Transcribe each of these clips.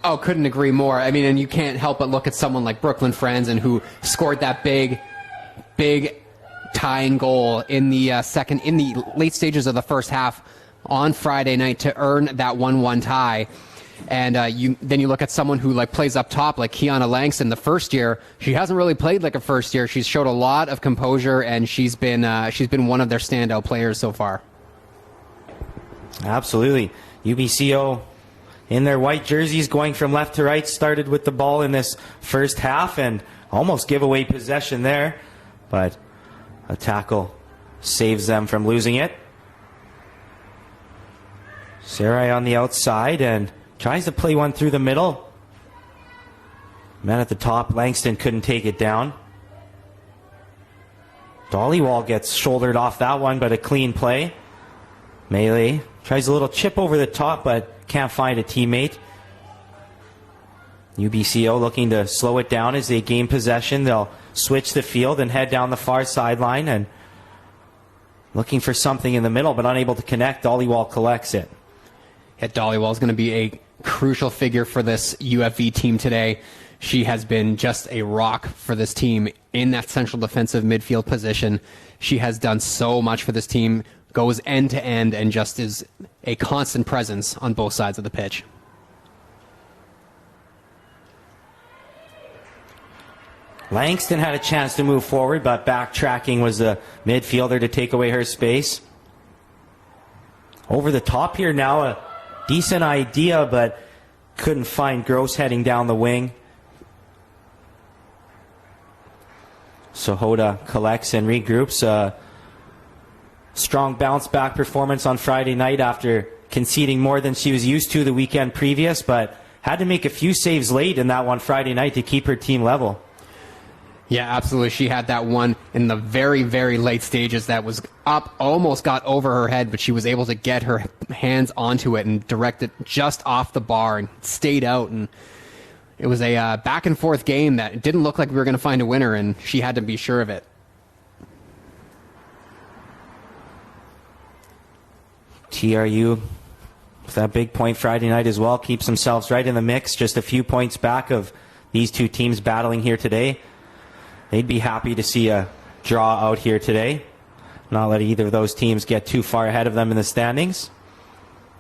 Oh, couldn't agree more. I mean, and you can't help but look at someone like Brooklyn Franzen, who scored that big tying goal in the late stages of the first half on Friday night to earn that 1-1 tie. And then you look at someone who plays up top, like Kiana Langston. The first year, she hasn't really played like a first year. She's showed a lot of composure, and she's been one of their standout players so far. Absolutely. UBCO in their white jerseys going from left to right started with the ball in this first half and almost give away possession there, but a tackle saves them from losing it. Sarai on the outside and tries to play one through the middle. Man at the top, Langston couldn't take it down. Dollywall gets shouldered off that one, but a clean play. Melee tries a little chip over the top, but can't find a teammate. UBCO looking to slow it down as they gain possession. They'll switch the field and head down the far sideline and looking for something in the middle, but unable to connect. Dollywall collects it. Yeah, Dollywall is going to be a crucial figure for this UFV team today. She has been just a rock for this team in that central defensive midfield position. She has done so much for this team, goes end to end, and just is a constant presence on both sides of the pitch. Langston had a chance to move forward, but backtracking was the midfielder to take away her space. Over the top here now, a decent idea, but couldn't find Gross heading down the wing. Sohoda collects and regroups. A strong bounce-back performance on Friday night after conceding more than she was used to the weekend previous, but had to make a few saves late in that one Friday night to keep her team level. Yeah, absolutely. She had that one in the very, very late stages that was up, almost got over her head, but she was able to get her hands onto it and direct it just off the bar and stayed out. And it was a back-and-forth game that it didn't look like we were going to find a winner, and she had to be sure of it. TRU, with that big point Friday night as well, keeps themselves right in the mix, just a few points back of these two teams battling here today. They'd be happy to see a draw out here today. Not let either of those teams get too far ahead of them in the standings.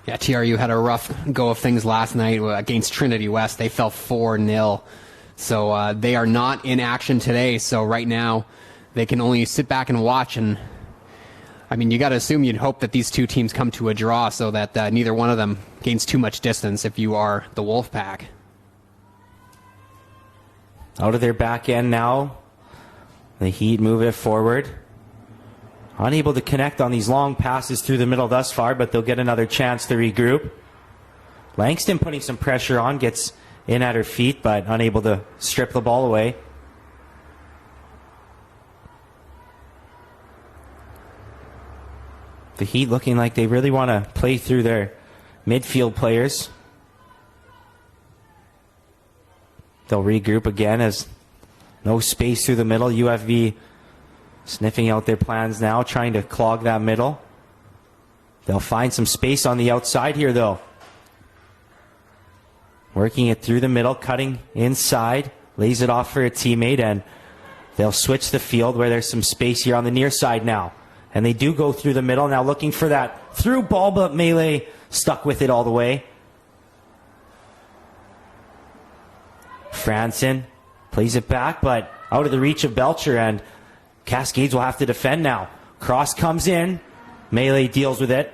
Yeah, TRU had a rough go of things last night against Trinity West. They fell 4-0. So they are not in action today. So right now they can only sit back and watch. And I mean, you got to assume you'd hope that these two teams come to a draw so that neither one of them gains too much distance if you are the Wolfpack. Out of their back end now. The Heat move it forward. Unable to connect on these long passes through the middle thus far, but they'll get another chance to regroup. Langston putting some pressure on, gets in at her feet, but unable to strip the ball away. The Heat looking like they really want to play through their midfield players. They'll regroup again as no space through the middle. UFV sniffing out their plans now, trying to clog that middle. They'll find some space on the outside here, though. Working it through the middle, cutting inside, lays it off for a teammate, and they'll switch the field where there's some space here on the near side now. And they do go through the middle, now looking for that through ball, but Melee stuck with it all the way. Franson plays it back, but out of the reach of Belcher, and Cascades will have to defend now. Cross comes in. Melee deals with it.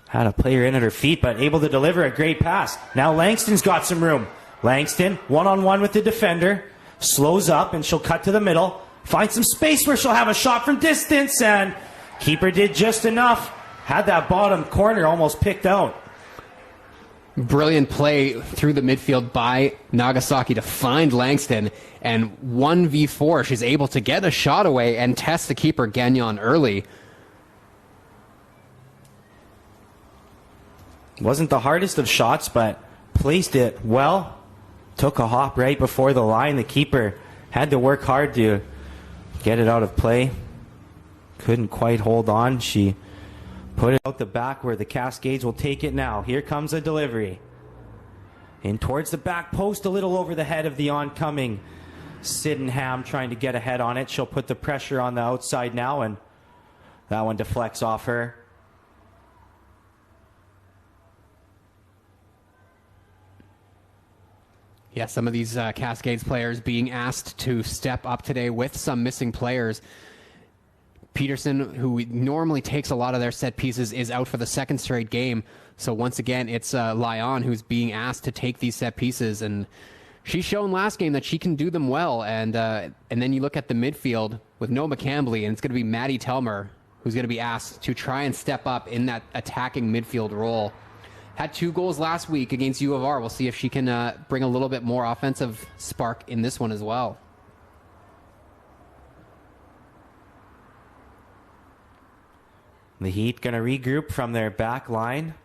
Had a player in at her feet, but able to deliver a great pass. Now Langston's got some room. Langston, one-on-one with the defender. Slows up, and she'll cut to the middle. Finds some space where she'll have a shot from distance, and keeper did just enough. Had that bottom corner almost picked out. Brilliant play through the midfield by Nagasaki to find Langston, and 1v4, she's able to get a shot away and test the keeper Gagnon early. Wasn't the hardest of shots, but placed it well. Took a hop right before the line. The keeper had to work hard to get it out of play. Couldn't quite hold on. She Put it out the back where the Cascades will take it now. Here comes a delivery. In towards the back post, a little over the head of the oncoming Sydenham, trying to get ahead on it. She'll put the pressure on the outside now, and that one deflects off her. Yeah, some of these Cascades players being asked to step up today with some missing players. Peterson, who normally takes a lot of their set pieces, is out for the second straight game. So once again, it's Lyon who's being asked to take these set pieces, and she's shown last game that she can do them well. And then you look at the midfield with Noah McCambly, and it's going to be Maddie Telmer who's going to be asked to try and step up in that attacking midfield role. Had 2 goals last week against U of R. We'll see if she can bring a little bit more offensive spark in this one as well. The Heat going to regroup from their back line.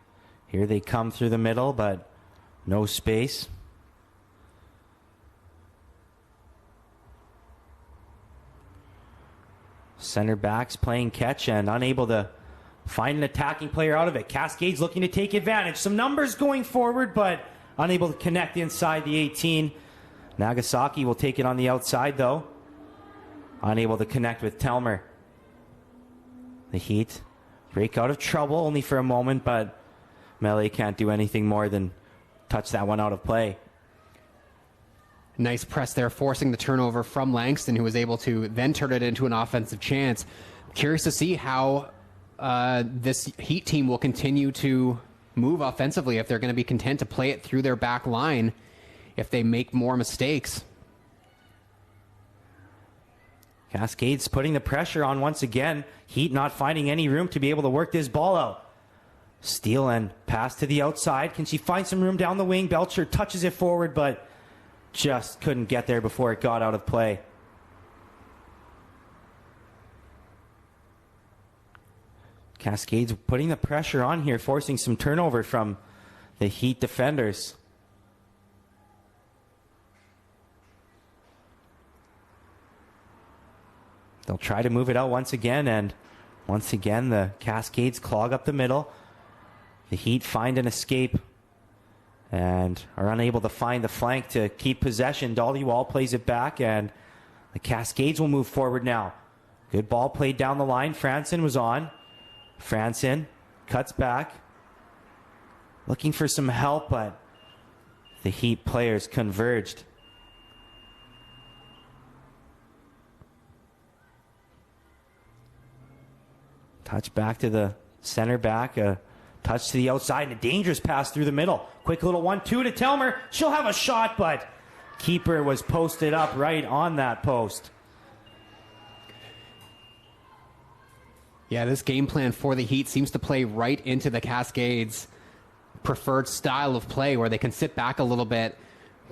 Here they come through the middle, but no space. Center backs playing catch and unable to find an attacking player out of it. Cascades looking to take advantage. Some numbers going forward, but unable to connect inside the 18. Nagasaki will take it on the outside, though. Unable to connect with Telmer. The Heat break out of trouble only for a moment, but Melee can't do anything more than touch that one out of play. Nice press there, forcing the turnover from Langston, who was able to then turn it into an offensive chance. Curious to see how this Heat team will continue to move offensively, if they're going to be content to play it through their back line if they make more mistakes. Cascades putting the pressure on once again. Heat not finding any room to be able to work this ball out. Steal and pass to the outside. Can she find some room down the wing? Belcher touches it forward, but just couldn't get there before it got out of play. Cascades putting the pressure on here, forcing some turnover from the Heat defenders. They'll try to move it out once again, and once again the Cascades clog up the middle. The Heat find an escape and are unable to find the flank to keep possession. Dolly Wall plays it back, and the Cascades will move forward now. Good ball played down the line. Franson was on. Franson cuts back, looking for some help, but the Heat players converged. Touch back to the center back, a touch to the outside, and a dangerous pass through the middle. Quick little 1-2 to Telmer. She'll have a shot, but keeper was posted up right on that post. Yeah, this game plan for the Heat seems to play right into the Cascades' preferred style of play, where they can sit back a little bit,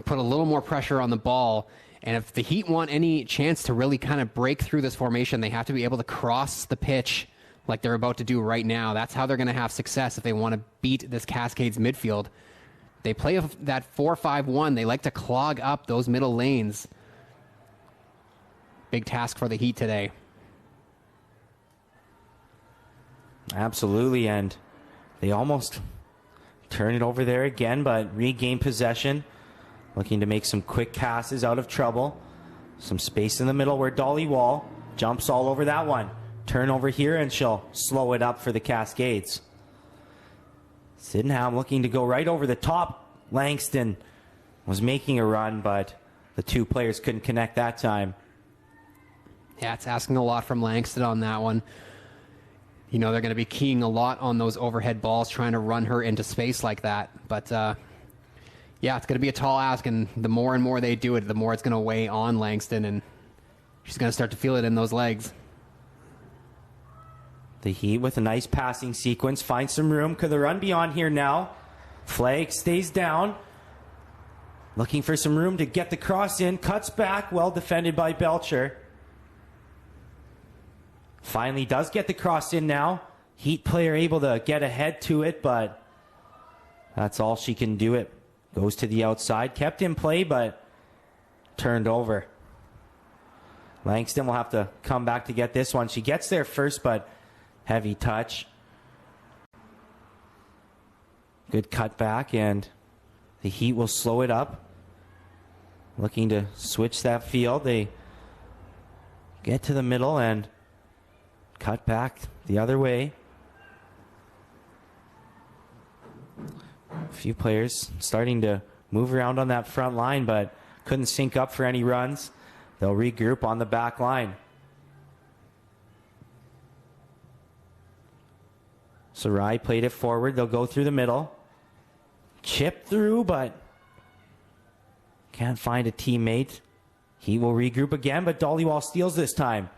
put a little more pressure on the ball, and if the Heat want any chance to really kind of break through this formation, they have to be able to cross the pitch like they're about to do right now. That's how they're going to have success if they want to beat this Cascades midfield. They play that 4-5-1. They like to clog up those middle lanes. Big task for the Heat today. Absolutely, and they almost turn it over there again, but regain possession. Looking to make some quick passes out of trouble. Some space in the middle where Dolly Wall jumps all over that one. Turn over here, and she'll slow it up for the Cascades. Sydenham looking to go right over the top. Langston was making a run, but the two players couldn't connect that time. Yeah, it's asking a lot from Langston on that one. You know, they're going to be keying a lot on those overhead balls, trying to run her into space like that. But, yeah, it's going to be a tall ask, and the more and more they do it, the more it's going to weigh on Langston, and she's going to start to feel it in those legs. The Heat with a nice passing sequence. Find some room. Could the run be on here now? Flag stays down. Looking for some room to get the cross in. Cuts back. Well defended by Belcher. Finally does get the cross in now. Heat player able to get ahead to it, but that's all she can do. It goes to the outside. Kept in play, but turned over. Langston will have to come back to get this one. She gets there first, but heavy touch. Good cutback, and the Heat will slow it up. Looking to switch that field. They get to the middle and cut back the other way. A few players starting to move around on that front line, but couldn't sync up for any runs. They'll regroup on the back line. Sarai played it forward. They'll go through the middle. Chip through, but can't find a teammate. He will regroup again, but Dollywall steals this time.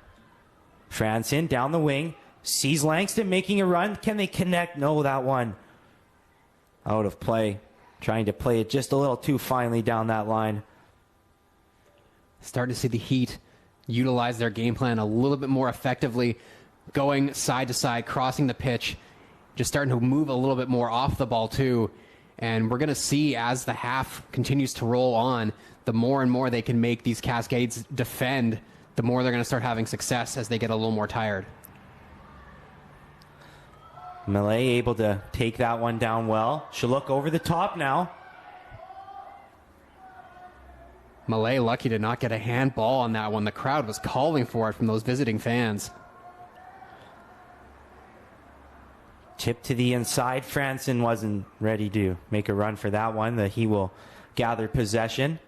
Franson down the wing. Sees Langston making a run. Can they connect? No, that one out of play. Trying to play it just a little too finely down that line. Starting to see the Heat utilize their game plan a little bit more effectively, going side to side, crossing the pitch, just starting to move a little bit more off the ball too. And we're going to see as the half continues to roll on, the more and more they can make these Cascades defend, the more they're going to start having success as they get a little more tired. Malay able to take that one down well. She'll look over the top now. Malay lucky to not get a handball on that one. The crowd was calling for it from those visiting fans. Chip to the inside. Franson wasn't ready to make a run for that one. He will gather possession.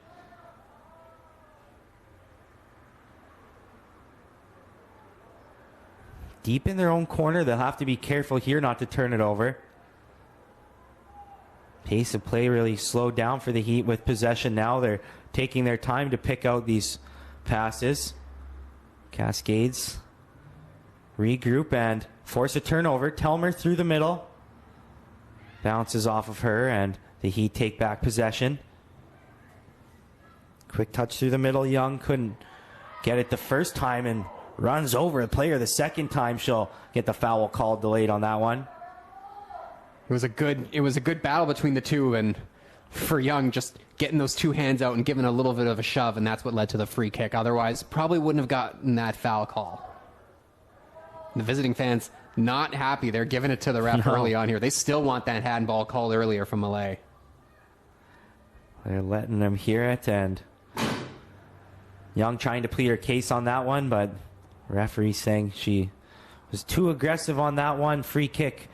Deep in their own corner. They'll have to be careful here not to turn it over. Pace of play really slowed down for the Heat with possession now. They're taking their time to pick out these passes. Cascades regroup and force a turnover. Telmer through the middle. Bounces off of her, and the Heat take back possession. Quick touch through the middle. Young couldn't get it the first time and runs over the player the second time. She'll get the foul called delayed on that one. It was a good battle between the two, and for Young, just getting those two hands out and giving a little bit of a shove, and that's what led to the free kick. Otherwise, probably wouldn't have gotten that foul call. The visiting fans not happy. They're giving it to the ref early on here. They still want that handball called earlier from Malay. They're letting them hear it, and Young trying to plead her case on that one, but referee saying she was too aggressive on that one. Free kick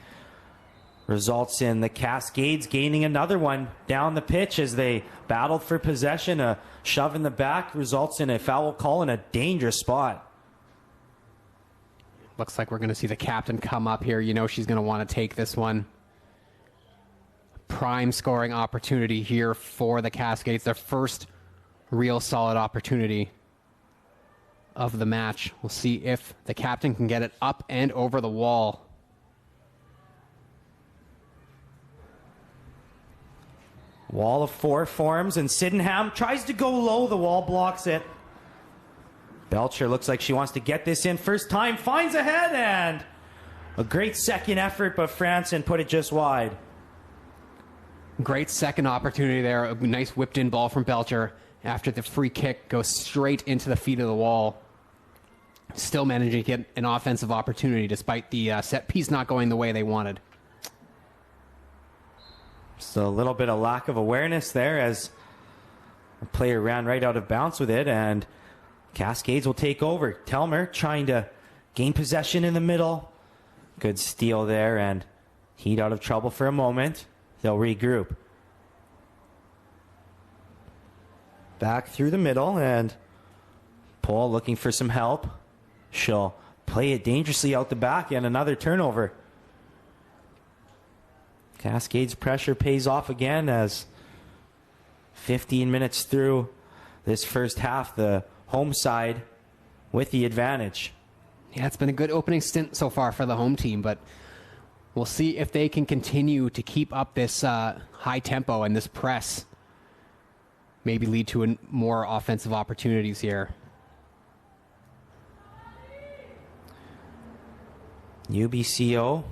results in the Cascades gaining another one down the pitch as they battled for possession. A shove in the back results in a foul call in a dangerous spot. Looks like we're going to see the captain come up here. You know she's going to want to take this one. Prime scoring opportunity here for the Cascades. Their first real solid opportunity of the match. We'll see if the captain can get it up and over the wall. Wall of four forms, and Sydenham tries to go low. The wall blocks it. Belcher looks like she wants to get this in. First time, finds a head, and a great second effort, but Franson put it just wide. Great second opportunity there. A nice whipped in ball from Belcher after the free kick goes straight into the feet of the wall. Still managing to get an offensive opportunity despite the set piece not going the way they wanted. So a little bit of lack of awareness there as a player ran right out of bounds with it, and Cascades will take over. Telmer trying to gain possession in the middle. Good steal there, and Heat out of trouble for a moment. They'll regroup. Back through the middle, and Paul looking for some help. She'll play it dangerously out the back, and another turnover. Cascades pressure pays off again as 15 minutes through this first half, the home side with the advantage. Yeah, it's been a good opening stint so far for the home team, but we'll see if they can continue to keep up this high tempo and this press. Maybe lead to more offensive opportunities here. UBCO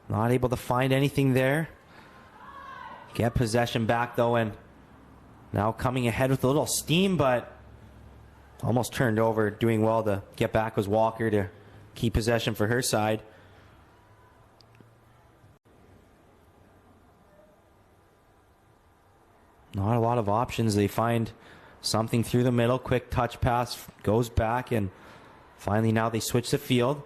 not able to find anything there. Get possession back though, and now coming ahead with a little steam, but almost turned over. Doing well to get back was Walker to keep possession for her side. Not a lot of options. They find something through the middle. Quick touch pass goes back, and finally now they switch the field.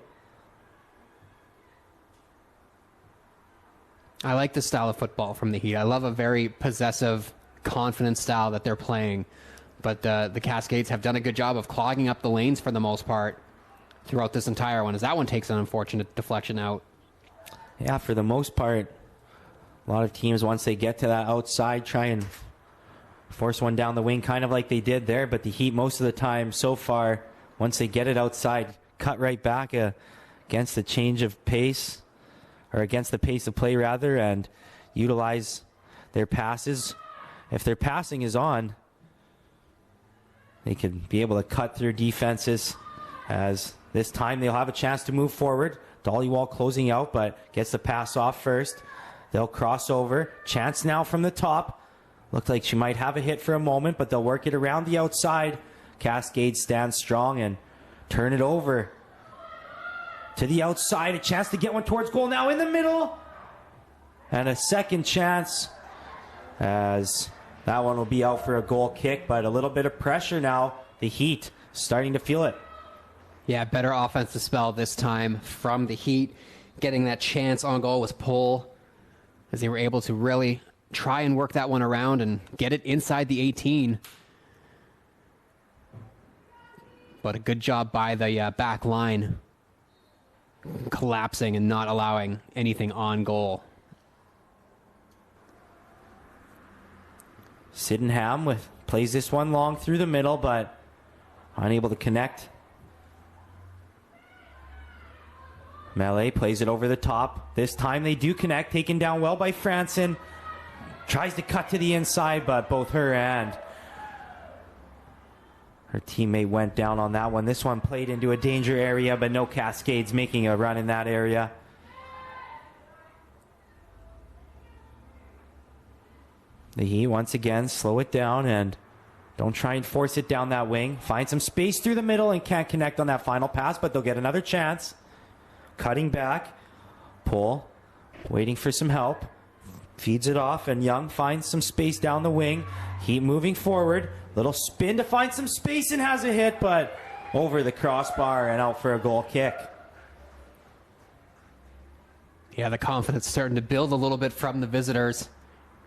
I like the style of football from the Heat. I love a very possessive, confident style that they're playing. But the Cascades have done a good job of clogging up the lanes for the most part throughout this entire one, as that one takes an unfortunate deflection out. Yeah, for the most part, a lot of teams, once they get to that outside, try and force one down the wing, kind of like they did there. But the Heat, most of the time so far, once they get it outside, cut right back against the change of pace, or against the pace of play, rather, and utilize their passes. If their passing is on, they can be able to cut through defenses, as this time they'll have a chance to move forward. Dollywall closing out, but gets the pass off first. They'll cross over. Chance now from the top. Looked like she might have a hit for a moment, but they'll work it around the outside. Cascade stands strong and turn it over to the outside. A chance to get one towards goal now in the middle. And a second chance, as that one will be out for a goal kick, but a little bit of pressure now. The Heat starting to feel it. Yeah, better offensive spell this time from the Heat. Getting that chance on goal was Pull, as they were able to really try and work that one around and get it inside the 18. But a good job by the back line, collapsing and not allowing anything on goal. Sydenham plays this one long through the middle, but unable to connect. Melee plays it over the top. This time they do connect, taken down well by Franson. Tries to cut to the inside, but both her and her teammate went down on that one. This one played into a danger area, but no Cascades making a run in that area. The Heat once again slow it down and don't try and force it down that wing. Find some space through the middle and can't connect on that final pass, but they'll get another chance. Cutting back. Pull. Waiting for some help. Feeds it off, and Young finds some space down the wing. Heat moving forward. Little spin to find some space and has a hit, but over the crossbar and out for a goal kick. Yeah, the confidence starting to build a little bit from the visitors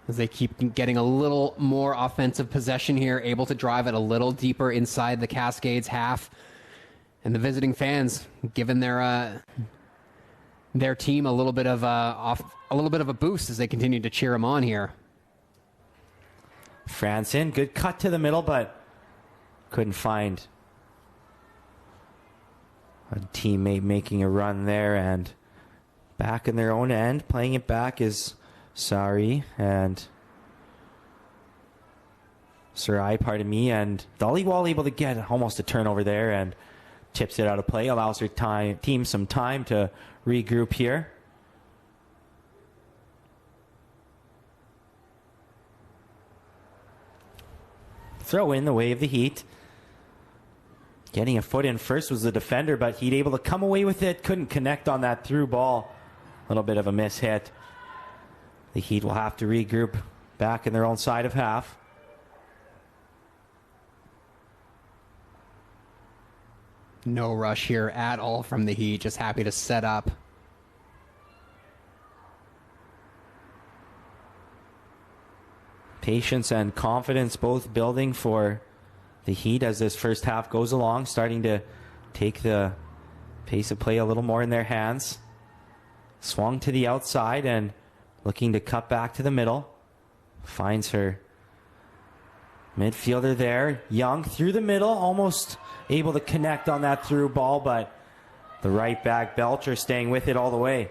as they keep getting a little more offensive possession here, able to drive it a little deeper inside the Cascades half. And the visiting fans giving their team a little bit of a boost as they continue to cheer them on here. Franson, good cut to the middle, but couldn't find a teammate making a run there. And back in their own end, playing it back is Sari and Sarai, pardon me, and Dollywall able to get almost a turnover there and tips it out of play, allows her team some time to regroup here. Throw in the way of the Heat. Getting a foot in first was the defender, but Heat able to come away with it. Couldn't connect on that through ball. A little bit of a miss hit. The Heat will have to regroup back in their own side of half. No rush here at all from the Heat. Just happy to set up. Patience and confidence both building for the Heat as this first half goes along, starting to take the pace of play a little more in their hands. Swung to the outside and looking to cut back to the middle. Finds her midfielder there. Young through the middle, almost able to connect on that through ball, but the right back Belcher staying with it all the way.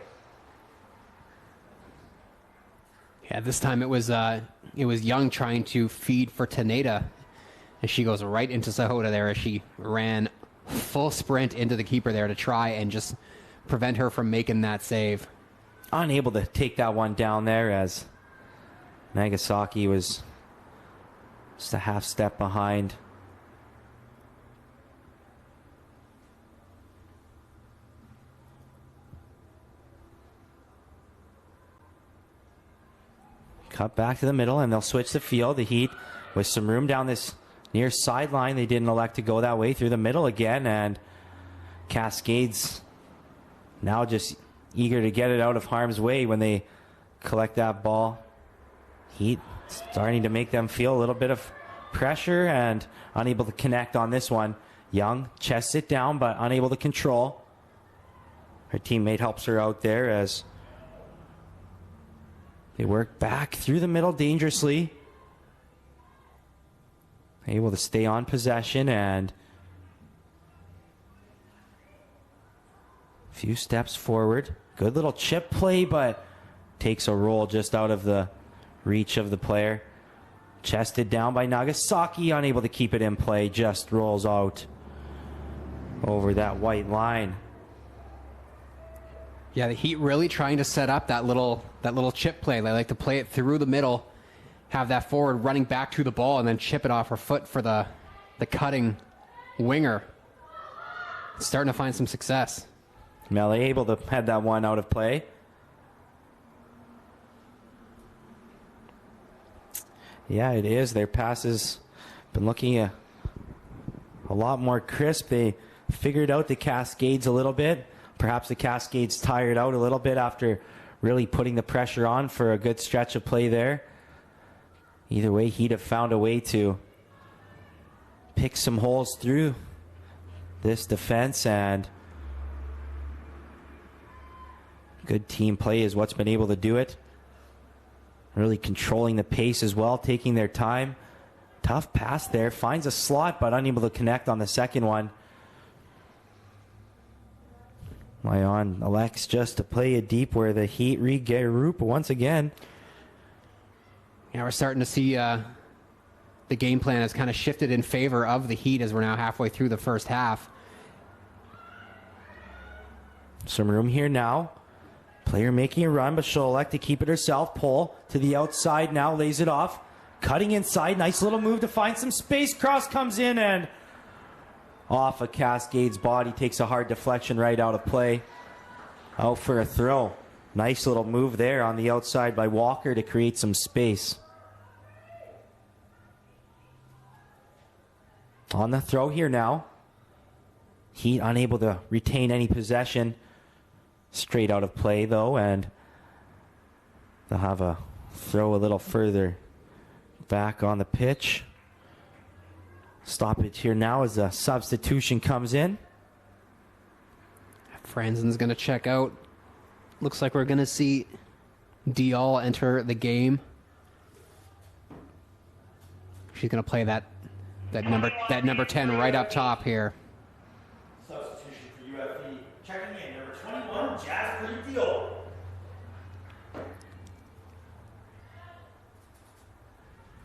Yeah, this time it was Young trying to feed for Taneda, and she goes right into Sahota there as she ran full sprint into the keeper there to try and just prevent her from making that save. Unable to take that one down there as Nagasaki was just a half step behind. cut back to the middle, and they'll switch the field. The Heat with some room down this near sideline. They didn't elect to go that way, through the middle again, and Cascades now just eager to get it out of harm's way when they collect that ball. Heat starting to make them feel a little bit of pressure and unable to connect on this one. Young chests it down, but unable to control. Her teammate helps her out there as they work back through the middle dangerously. Able to stay on possession, and a few steps forward. Good little chip play, but takes a roll just out of the reach of the player. Chested down by Nagasaki, unable to keep it in play, just rolls out over that white line. Yeah, the Heat really trying to set up that little chip play. They like to play it through the middle, have that forward running back to the ball, and then chip it off her foot for the cutting winger. Starting to find some success. Melee able to head that one out of play. Yeah, it is. Their passes been looking a lot more crisp. They figured out the Cascades a little bit. Perhaps the Cascades tired out a little bit after really putting the pressure on for a good stretch of play there. Either way, Heat have found a way to pick some holes through this defense, and good team play is what's been able to do it. Really controlling the pace as well, taking their time. Tough pass there, finds a slot, but unable to connect on the second one. Lyon elects just to play it deep where the Heat regroup once again. Yeah, we're starting to see the game plan has kind of shifted in favor of the Heat as we're now halfway through the first half. Some room here now. Player making a run, but she'll elect to keep it herself. Pull to the outside now, lays it off. Cutting inside, nice little move to find some space. Cross comes in and off a Cascade's body. Takes a hard deflection right out of play. Out for a throw. Nice little move there on the outside by Walker to create some space. On the throw here now. Heat unable to retain any possession. Straight out of play though, and they'll have a throw a little further back on the pitch. Stoppage here now as a substitution comes in. Franzen's going to check out. Looks like we're going to see Dial enter the game. She's going to play that number 10 right up top here. Substitution for UFE. Checking in, number 21, Jasper Dial.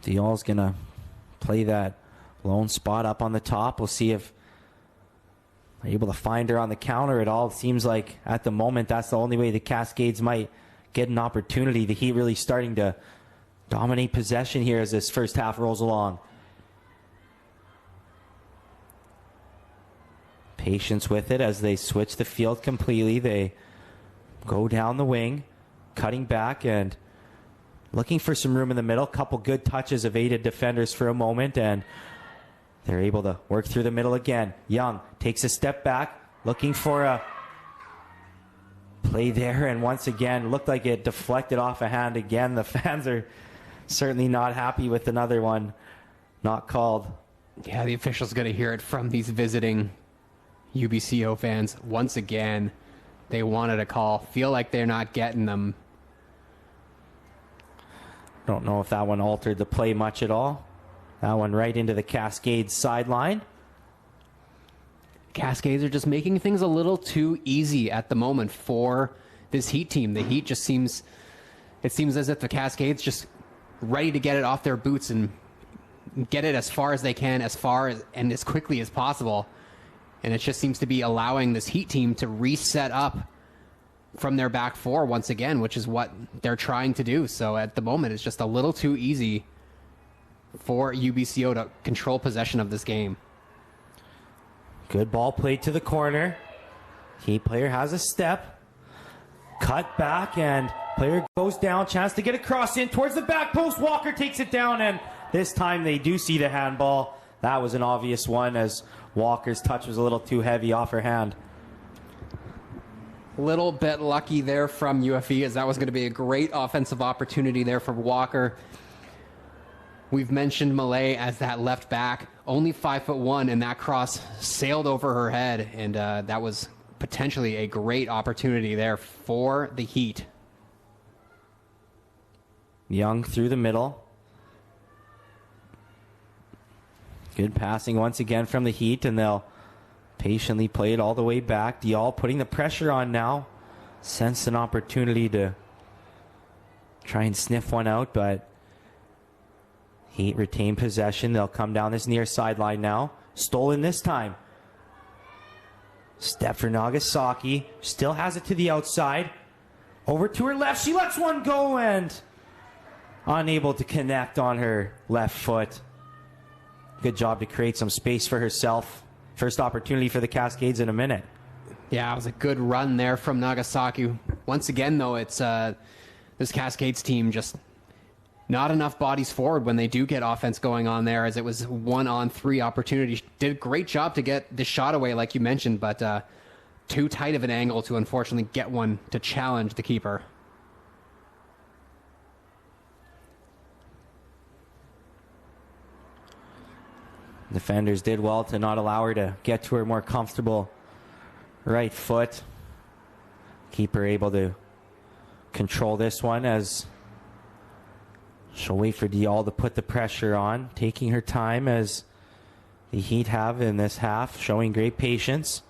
Dial's going to play that lone spot up on the top. We'll see if they're able to find her on the counter at all. It seems like at the moment that's the only way the Cascades might get an opportunity. The Heat really starting to dominate possession here as this first half rolls along. Patience with it as they switch the field completely. They go down the wing, cutting back and looking for some room in the middle. Couple good touches evaded defenders for a moment, and they're able to work through the middle again. Young takes a step back, looking for a play there, and once again looked like it deflected off a hand again. The fans are certainly not happy with another one not called. Yeah, the official's going to hear it from these visiting UBCO fans. Once again, they wanted a call. Feel like they're not getting them. Don't know if that one altered the play much at all. That one right into the Cascades sideline. Cascades are just making things a little too easy at the moment for this Heat team. The Heat just seems as if the Cascades just ready to get it off their boots and get it as far as they can, and as quickly as possible. And it just seems to be allowing this Heat team to reset up from their back four once again, which is what they're trying to do. So at the moment, it's just a little too easy for UBCO to control possession of this game. Good ball played to the corner. Heat player has a step. Cut back and Player goes down, chance to get a cross in towards the back post. Walker takes it down, and this time they do see the handball. That was an obvious one, as Walker's touch was a little too heavy off her hand. Little bit lucky there from UFE, as that was going to be a great offensive opportunity there for Walker. We've mentioned Malay as that left back, only 5'1", and that cross sailed over her head, and that was potentially a great opportunity there for the Heat. Young through the middle. Good passing once again from the Heat, and they'll patiently play it all the way back. Dial putting the pressure on now. Sensed an opportunity to try and sniff one out, but Heat retain possession. They'll come down this near sideline now. Stolen this time. Step for Nagasaki. Still has it to the outside. Over to her left. She lets one go and unable to connect on her left foot. Good job to create some space for herself. First opportunity for the Cascades in a minute. Yeah, it was a good run there from Nagasaki. Once again, though, it's this Cascades team just not enough bodies forward when they do get offense going on there, as it was 1-on-3 opportunity. Did a great job to get the shot away, like you mentioned, but too tight of an angle to unfortunately get one to challenge the keeper. Defenders did well to not allow her to get to her more comfortable right foot. Keeper able to control this one, as she'll wait for Dial to put the pressure on, taking her time as the Heat have in this half, showing great patience.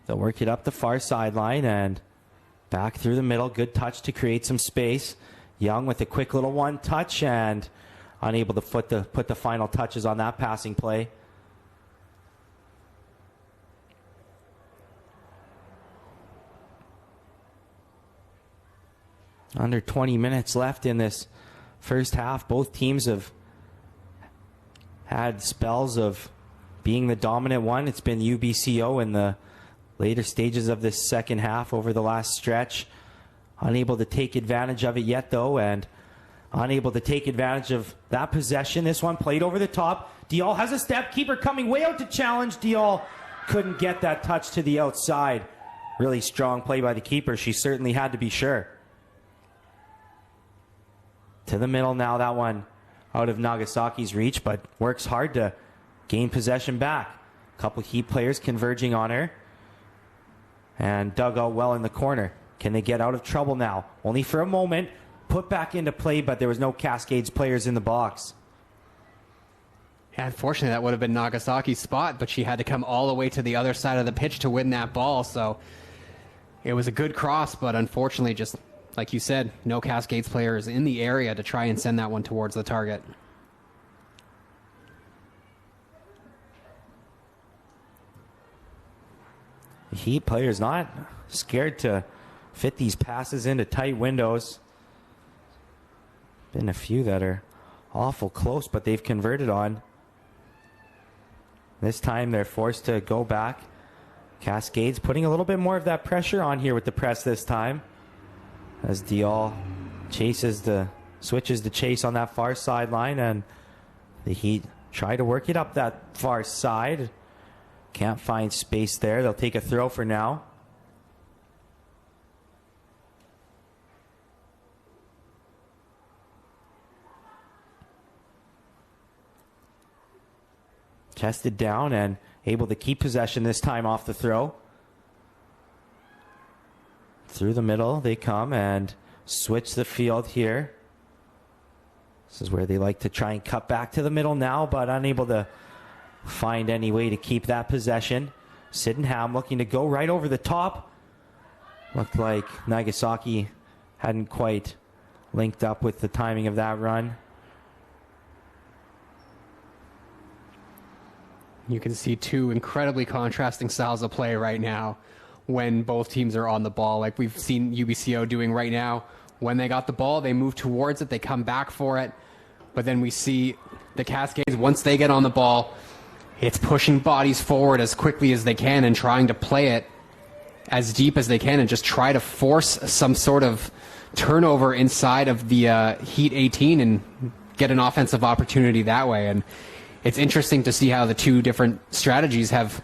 They'll work it up the far sideline and back through the middle. Good touch to create some space. Young with a quick little one touch and unable to put the final touches on that passing play. Under 20 minutes left in this first half. Both teams have had spells of being the dominant one. It's been UBCO in the later stages of this second half over the last stretch. Unable to take advantage of it yet, though, and unable to take advantage of that possession. This one played over the top. Dial has a step. Keeper coming way out to challenge. Dial couldn't get that touch to the outside. Really strong play by the keeper. She certainly had to be sure. To the middle now, that one out of Nagasaki's reach, but works hard to gain possession back. A couple Heat players converging on her. And dug out well in the corner. Can they get out of trouble now? Only for a moment. Put back into play, but there was no Cascades players in the box. Yeah, unfortunately, that would have been Nagasaki's spot, but she had to come all the way to the other side of the pitch to win that ball. So it was a good cross, but unfortunately, just like you said, no Cascades players in the area to try and send that one towards the target. The Heat players not scared to fit these passes into tight windows. Been a few that are awful close, but they've converted on. This time they're forced to go back. Cascades putting a little bit more of that pressure on here with the press this time, as Dial switches the chase on that far sideline, and the Heat try to work it up that far side. Can't find space there. They'll take a throw for now. Chested down and able to keep possession this time off the throw. Through the middle they come and switch the field here. This is where they like to try and cut back to the middle now, but unable to find any way to keep that possession. Sydenham looking to go right over the top. Looked like Nagasaki hadn't quite linked up with the timing of that run. You can see two incredibly contrasting styles of play right now when both teams are on the ball. Like we've seen UBCO doing right now. When they got the ball, they move towards it, they come back for it. But then we see the Cascades, once they get on the ball, it's pushing bodies forward as quickly as they can and trying to play it as deep as they can and just try to force some sort of turnover inside of the Heat 18 and get an offensive opportunity that way. And it's interesting to see how the two different strategies have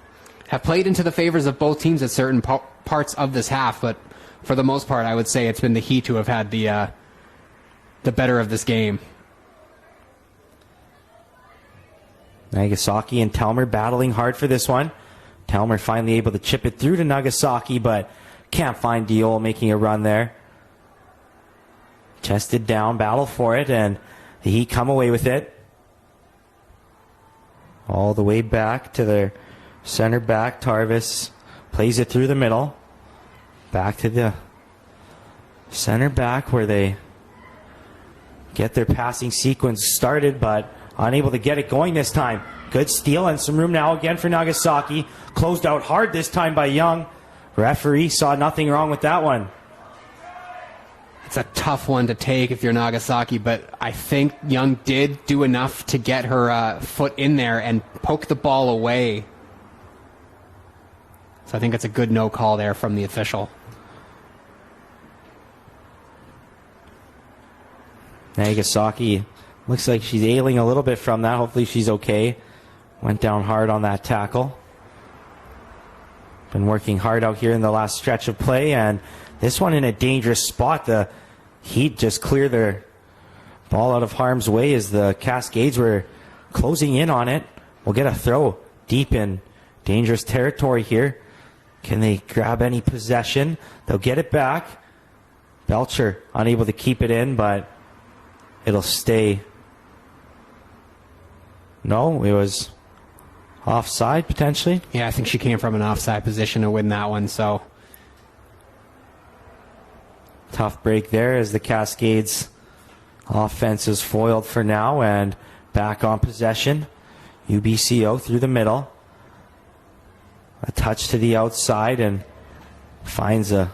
played into the favors of both teams at certain parts of this half. But for the most part, I would say it's been the Heat who have had the better of this game. Nagasaki and Telmer battling hard for this one. Telmer finally able to chip it through to Nagasaki, but can't find Diol making a run there. Chested down, battle for it, and the Heat come away with it. All the way back to their center back. Tarvis plays it through the middle. Back to the center back where they get their passing sequence started, but unable to get it going this time. Good steal and some room now again for Nagasaki. Closed out hard this time by Young. Referee saw nothing wrong with that one. It's a tough one to take if you're Nagasaki, but I think Young did do enough to get her foot in there and poke the ball away. So I think it's a good no call there from the official. Nagasaki looks like she's ailing a little bit from that. Hopefully she's okay. Went down hard on that tackle. Been working hard out here in the last stretch of play, and this one in a dangerous spot. The Heat just clear their ball out of harm's way as the Cascades were closing in on it. We'll get a throw deep in dangerous territory here. Can they grab any possession? They'll get it back. Belcher unable to keep it in, but it'll stay. No, it was offside potentially. Yeah, I think she came from an offside position to win that one, so tough break there as the Cascades offense is foiled for now, and back on possession. UBCO through the middle. A touch to the outside and finds a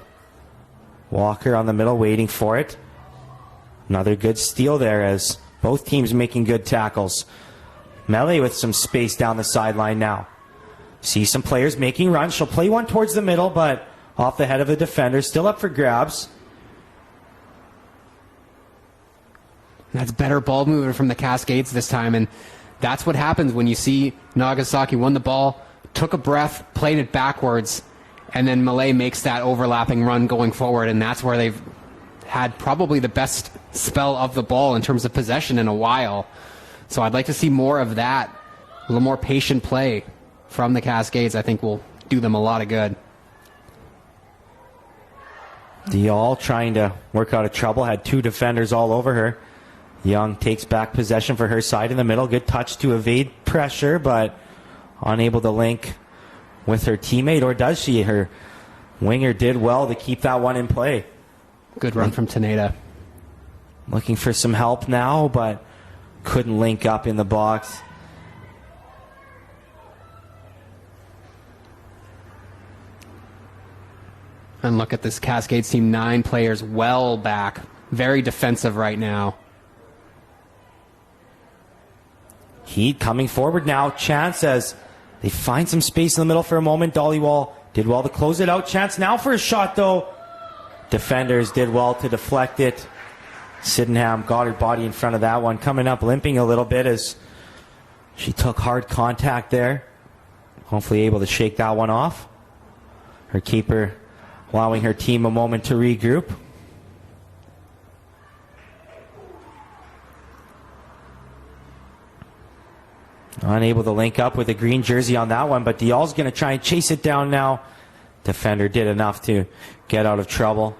Walker on the middle waiting for it. Another good steal there as both teams making good tackles. Melee with some space down the sideline now. See some players making runs. She'll play one towards the middle, but off the head of the defender. Still up for grabs. That's better ball movement from the Cascades this time, and that's what happens when you see Nagasaki won the ball, took a breath, played it backwards, and then Malay makes that overlapping run going forward, and that's where they've had probably the best spell of the ball in terms of possession in a while. So I'd like to see more of that, a little more patient play from the Cascades. I think will do them a lot of good. Diol trying to work out of trouble, had two defenders all over her. Young takes back possession for her side in the middle. Good touch to evade pressure, but unable to link with her teammate, or does she? Her winger did well to keep that one in play. Good run from Taneda. Looking for some help now, but couldn't link up in the box. And look at this Cascades team, 9 players well back. Very defensive right now. Heat coming forward now. Chance as they find some space in the middle for a moment. Dollywall did well to close it out. Chance now for a shot, though. Defenders did well to deflect it. Sydenham got her body in front of that one. Coming up limping a little bit as she took hard contact there. Hopefully able to shake that one off. Her keeper allowing her team a moment to regroup. Unable to link up with a green jersey on that one, but Diol's going to try and chase it down now. Defender did enough to get out of trouble.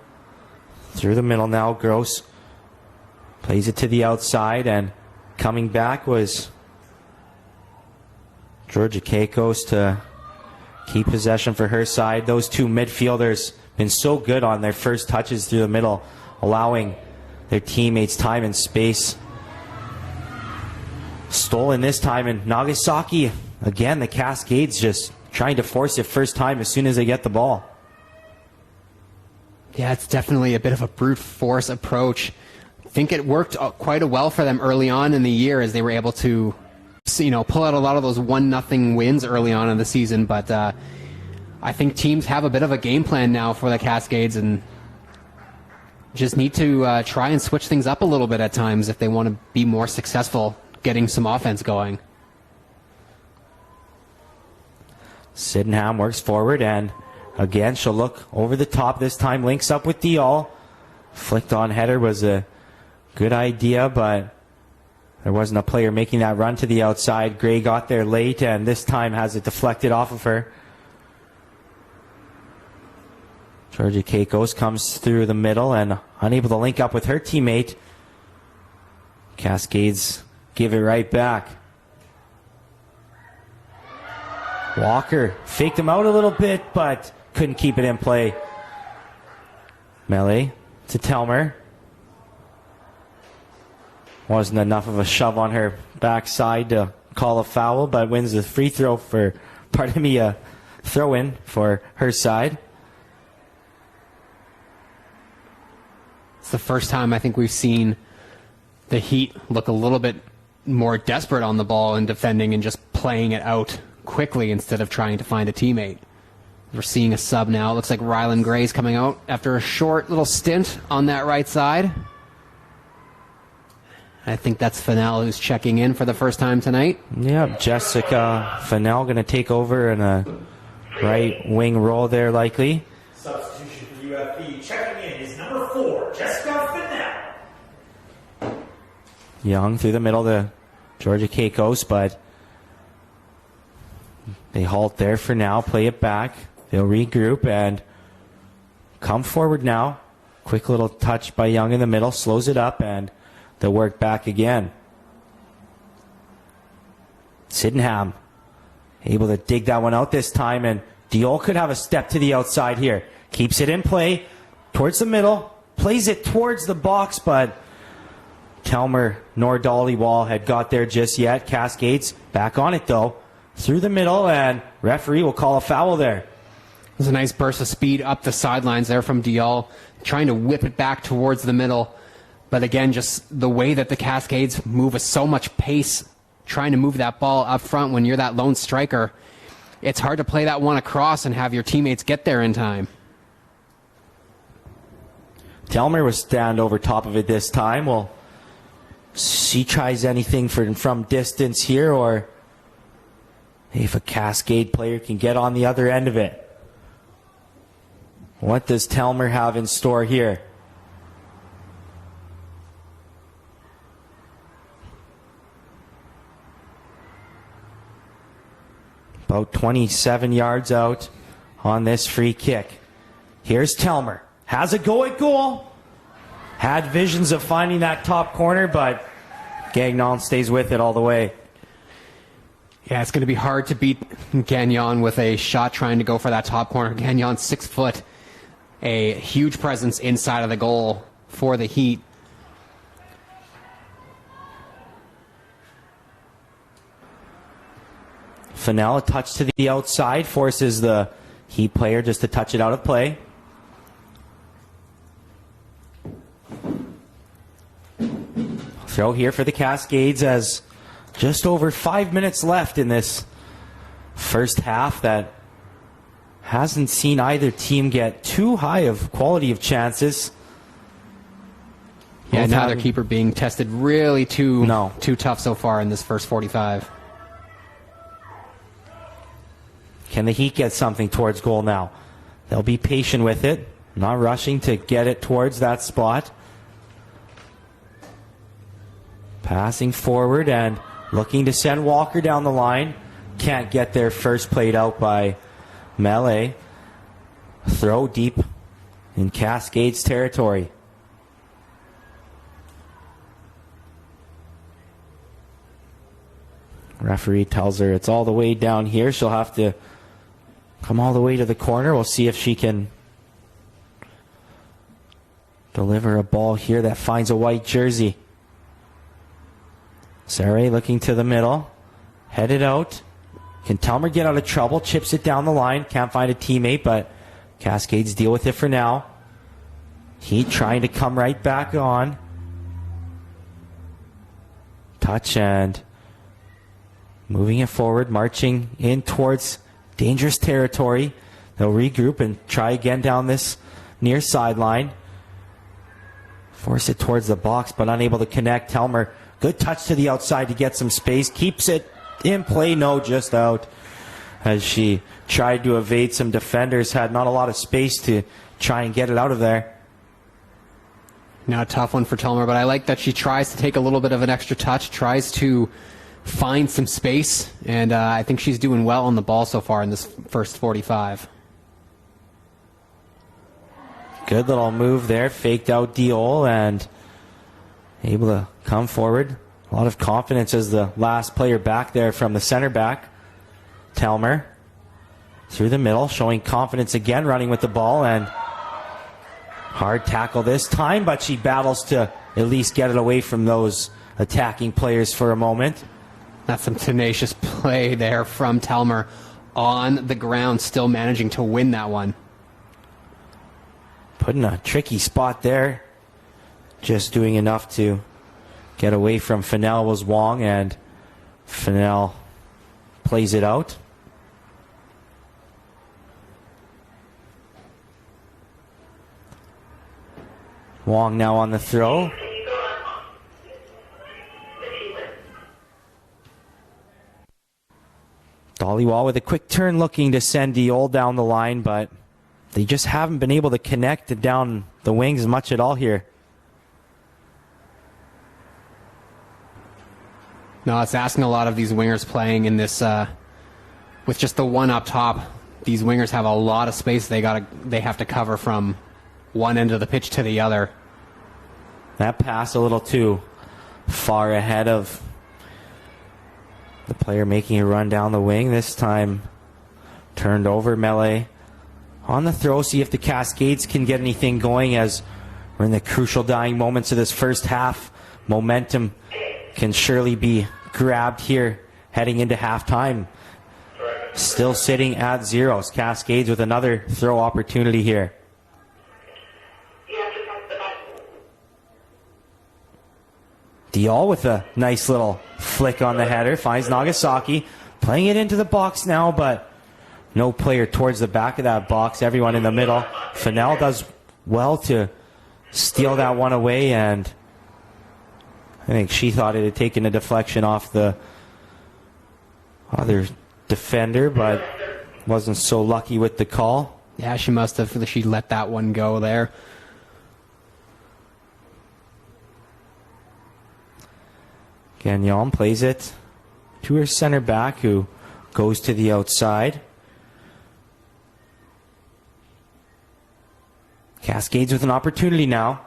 Through the middle now, Gross plays it to the outside, and coming back was Georgia Keikos to keep possession for her side. Those two midfielders been so good on their first touches through the middle, allowing their teammates time and space. Stolen this time, and Nagasaki, again, the Cascades just trying to force it first time as soon as they get the ball. Yeah, it's definitely a bit of a brute force approach. I think it worked quite well for them early on in the year as they were able to, pull out a lot of those 1-0 wins early on in the season. But I think teams have a bit of a game plan now for the Cascades and just need to try and switch things up a little bit at times if they want to be more successful getting some offense going. Sydenham works forward, and again, she'll look over the top. This time links up with Diol. Flicked on header was a good idea, but there wasn't a player making that run to the outside. Gray got there late, and this time has it deflected off of her. Georgia Keikos comes through the middle and unable to link up with her teammate. Cascades give it right back. Walker faked him out a little bit, but couldn't keep it in play. Melee to Telmer. Wasn't enough of a shove on her backside to call a foul, but wins the free throw for, a throw-in for her side. It's the first time I think we've seen the Heat look a little bit more desperate on the ball and defending and just playing it out quickly instead of trying to find a teammate. We're seeing a sub now. It looks like Rylan Gray's coming out after a short little stint on that right side. I think that's Fennell who's checking in for the first time tonight. Yeah, Jessica Fennell going to take over in a right wing role there likely. Substitution for UFB. Checking in is number 4, Jessica Fennell. Young through the middle to Georgia Keikos, but they halt there for now, play it back. They'll regroup and come forward now. Quick little touch by Young in the middle, slows it up, and they'll work back again. Sydenham able to dig that one out this time, and Diol could have a step to the outside here. Keeps it in play towards the middle, plays it towards the box, but Telmer nor Dollywall had got there just yet. Cascades back on it though, through the middle, and referee will call a foul there. There's a nice burst of speed up the sidelines there from Diol, trying to whip it back towards the middle. But again, just the way that the Cascades move with so much pace, trying to move that ball up front when you're that lone striker, it's hard to play that one across and have your teammates get there in time. Telmer was stand over top of it this time. Well, she tries anything from distance here, or if a Cascade player can get on the other end of it. What does Telmer have in store here? About 27 yards out on this free kick. Here's Telmer. Has a go at goal. Had visions of finding that top corner, but Gagnon stays with it all the way. Yeah, it's going to be hard to beat Gagnon with a shot trying to go for that top corner. Gagnon's 6 foot. A huge presence inside of the goal for the Heat. Fennell, a touch to the outside, forces the Heat player just to touch it out of play. Throw here for the Cascades as just over 5 minutes left in this first half that hasn't seen either team get too high of quality of chances. Yeah, neither keeper being tested really too tough so far in this first 45. Can the Heat get something towards goal now? They'll be patient with it, not rushing to get it towards that spot. Passing forward and looking to send Walker down the line. Can't get there, first played out by Melee. Throw deep in Cascades territory. Referee tells her it's all the way down here. She'll have to come all the way to the corner. We'll see if she can deliver a ball here that finds a white jersey. Saray looking to the middle. Headed out. Can Telmer get out of trouble? Chips it down the line. Can't find a teammate, but Cascades deal with it for now. Heat trying to come right back on. Touch and moving it forward, marching in towards dangerous territory. They'll regroup and try again down this near sideline. Force it towards the box, but unable to connect. Telmer, good touch to the outside to get some space. Keeps it in play. No, just out. As she tried to evade some defenders, had not a lot of space to try and get it out of there. Now a tough one for Telmer, but I like that she tries to take a little bit of an extra touch, tries to find some space, and I think she's doing well on the ball so far in this first 45. Good little move there, faked out Diol and able to come forward. A lot of confidence as the last player back there from the center back. Telmer through the middle, showing confidence again, running with the ball, and hard tackle this time, but she battles to at least get it away from those attacking players for a moment. That's some tenacious play there from Telmer on the ground, still managing to win that one. Put in a tricky spot there. Just doing enough to get away from Fennell was Wong, and Fennell plays it out. Wong now on the throw. Dollywall with a quick turn looking to send Diol down the line, but they just haven't been able to connect it down the wings much at all here. No, it's asking a lot of these wingers playing in this with just the one up top. These wingers have a lot of space they have to cover from one end of the pitch to the other. That pass a little too far ahead of the player making a run down the wing. This time turned over. Melee on the throw. See if the Cascades can get anything going as we're in the crucial dying moments of this first half. Momentum can surely be grabbed here heading into halftime. Still sitting at zeros. Cascades with another throw opportunity here. Diol with a nice little flick on the header. Finds Nagasaki. Playing it into the box now, but no player towards the back of that box. Everyone in the middle. Fennell does well to steal that one away, and I think she thought it had taken a deflection off the other defender, but wasn't so lucky with the call. Yeah, she must have. She let that one go there. Gagnon plays it to her center back, who goes to the outside. Cascades with an opportunity now.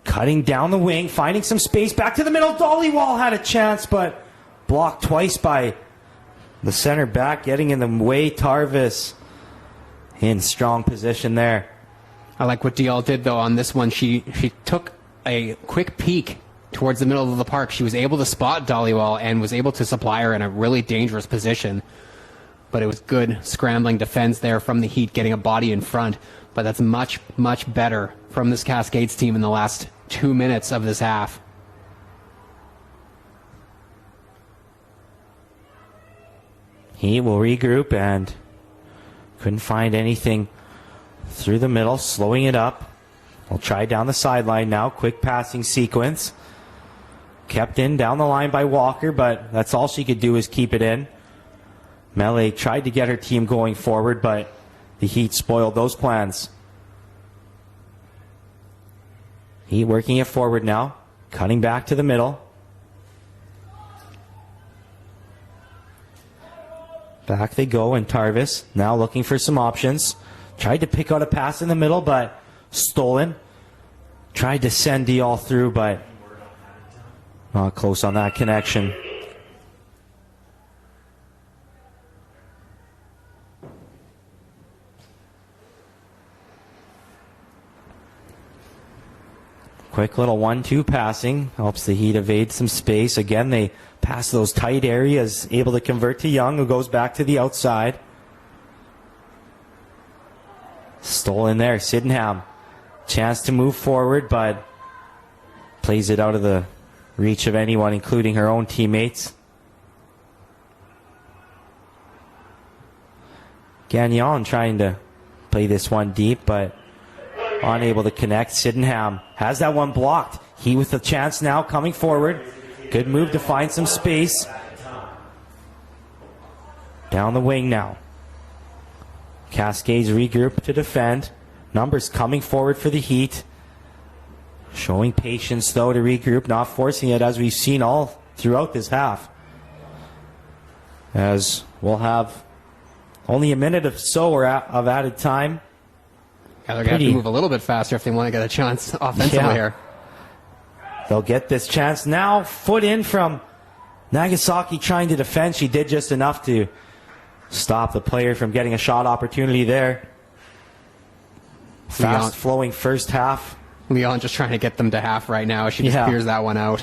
Cutting down the wing, finding some space, back to the middle. Dollywall had a chance, but blocked twice by the center back, getting in the way. Tarvis in strong position there. I like what Diol did, though, on this one. She took a quick peek towards the middle of the park. She was able to spot Dollywall and was able to supply her in a really dangerous position. But it was good scrambling defense there from the Heat, getting a body in front. But that's much, much better from this Cascades team in the last 2 minutes of this half. He will regroup and couldn't find anything through the middle, slowing it up. We'll try down the sideline now. Quick passing sequence. Kept in down the line by Walker, but that's all she could do is keep it in. Melee tried to get her team going forward, but the Heat spoiled those plans. Heat working it forward now. Cutting back to the middle. Back they go, and Tarvis now looking for some options. Tried to pick out a pass in the middle, but stolen. Tried to send Diol through, but not close on that connection. Quick little 1-2 passing. Helps the Heat evade some space. Again, they pass those tight areas. Able to convert to Young, who goes back to the outside. Stolen there. Sydenham. Chance to move forward, but plays it out of the reach of anyone, including her own teammates. Gagnon trying to play this one deep, but unable to connect. Sydenham has that one blocked. He with the chance now coming forward. Good move to find some space. Down the wing now. Cascades regroup to defend. Numbers coming forward for the Heat. Showing patience, though, to regroup, not forcing it, as we've seen all throughout this half. As we'll have only a minute or so of added time. Yeah, they're going to have to move a little bit faster if they want to get a chance offensively here. They'll get this chance now. Foot in from Nagasaki trying to defend. She did just enough to stop the player from getting a shot opportunity there. Fast-flowing first half. Leon just trying to get them to half right now. She just clears that one out.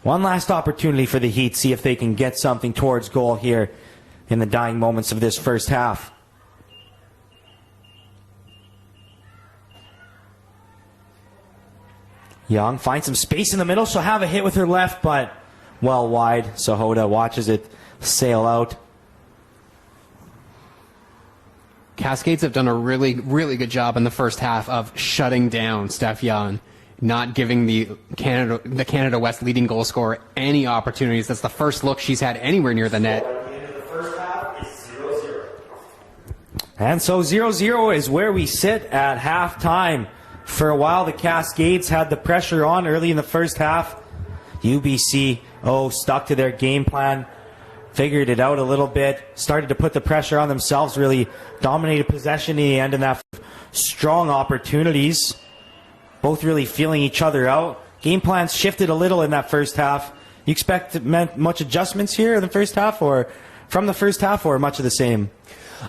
One last opportunity for the Heat. See if they can get something towards goal here in the dying moments of this first half. Young finds some space in the middle. She'll have a hit with her left, but well wide. Sahota watches it sail out. Cascades have done a really, really good job in the first half of shutting down Steph Young, not giving the Canada West leading goal scorer any opportunities. That's the first look she's had anywhere near the net. And so 0-0 is where we sit at halftime. For a while, the Cascades had the pressure on early in the first half. UBCO stuck to their game plan, figured it out a little bit, started to put the pressure on themselves, really dominated possession in the end, and that strong opportunities. Both really feeling each other out. Game plans shifted a little in that first half. You expect much adjustments here in the first half, or from the first half, or much of the same?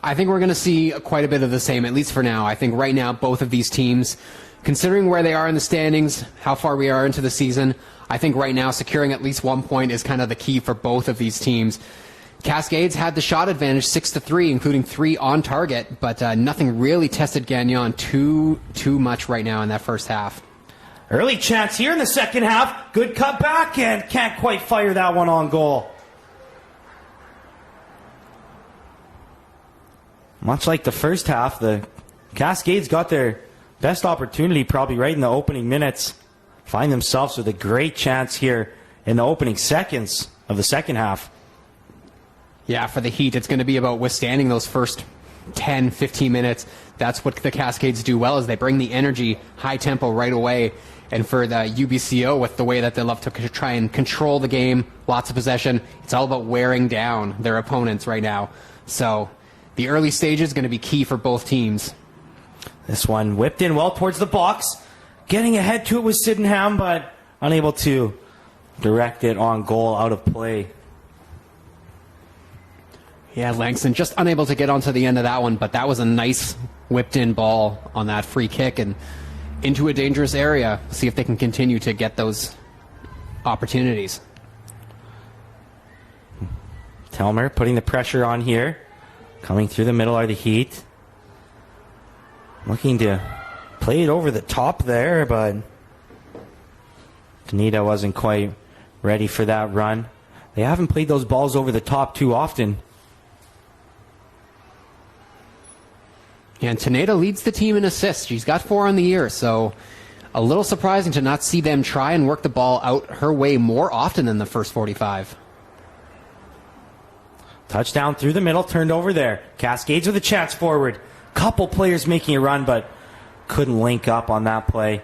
I think we're going to see quite a bit of the same, at least for now. I think right now both of these teams, considering where they are in the standings, how far we are into the season, I think right now securing at least 1 point is kind of the key for both of these teams. Cascades had the shot advantage 6-3, including 3 on target, but nothing really tested Gagnon too much right now in that first half. Early chance here in the second half. Good cutback, and can't quite fire that one on goal. Much like the first half, the Cascades got their best opportunity probably right in the opening minutes. Find themselves with a great chance here in the opening seconds of the second half. Yeah, for the Heat, it's going to be about withstanding those first 10, 15 minutes. That's what the Cascades do well, is they bring the energy, high tempo right away. And for the UBCO, with the way that they love to try and control the game, lots of possession, it's all about wearing down their opponents right now. So the early stage is going to be key for both teams. This one whipped in well towards the box. Getting ahead to it was Sydenham, but unable to direct it on goal, out of play. Yeah, Langston just unable to get onto the end of that one, but that was a nice whipped-in ball on that free kick and into a dangerous area. See if they can continue to get those opportunities. Telmer putting the pressure on here. Coming through the middle are the Heat. Looking to play it over the top there, but Danita wasn't quite ready for that run. They haven't played those balls over the top too often. And Taneda leads the team in assists. She's got 4 on the year, so a little surprising to not see them try and work the ball out her way more often than the first 45. Touchdown through the middle, turned over there. Cascades with a chance forward. Couple players making a run, but couldn't link up on that play.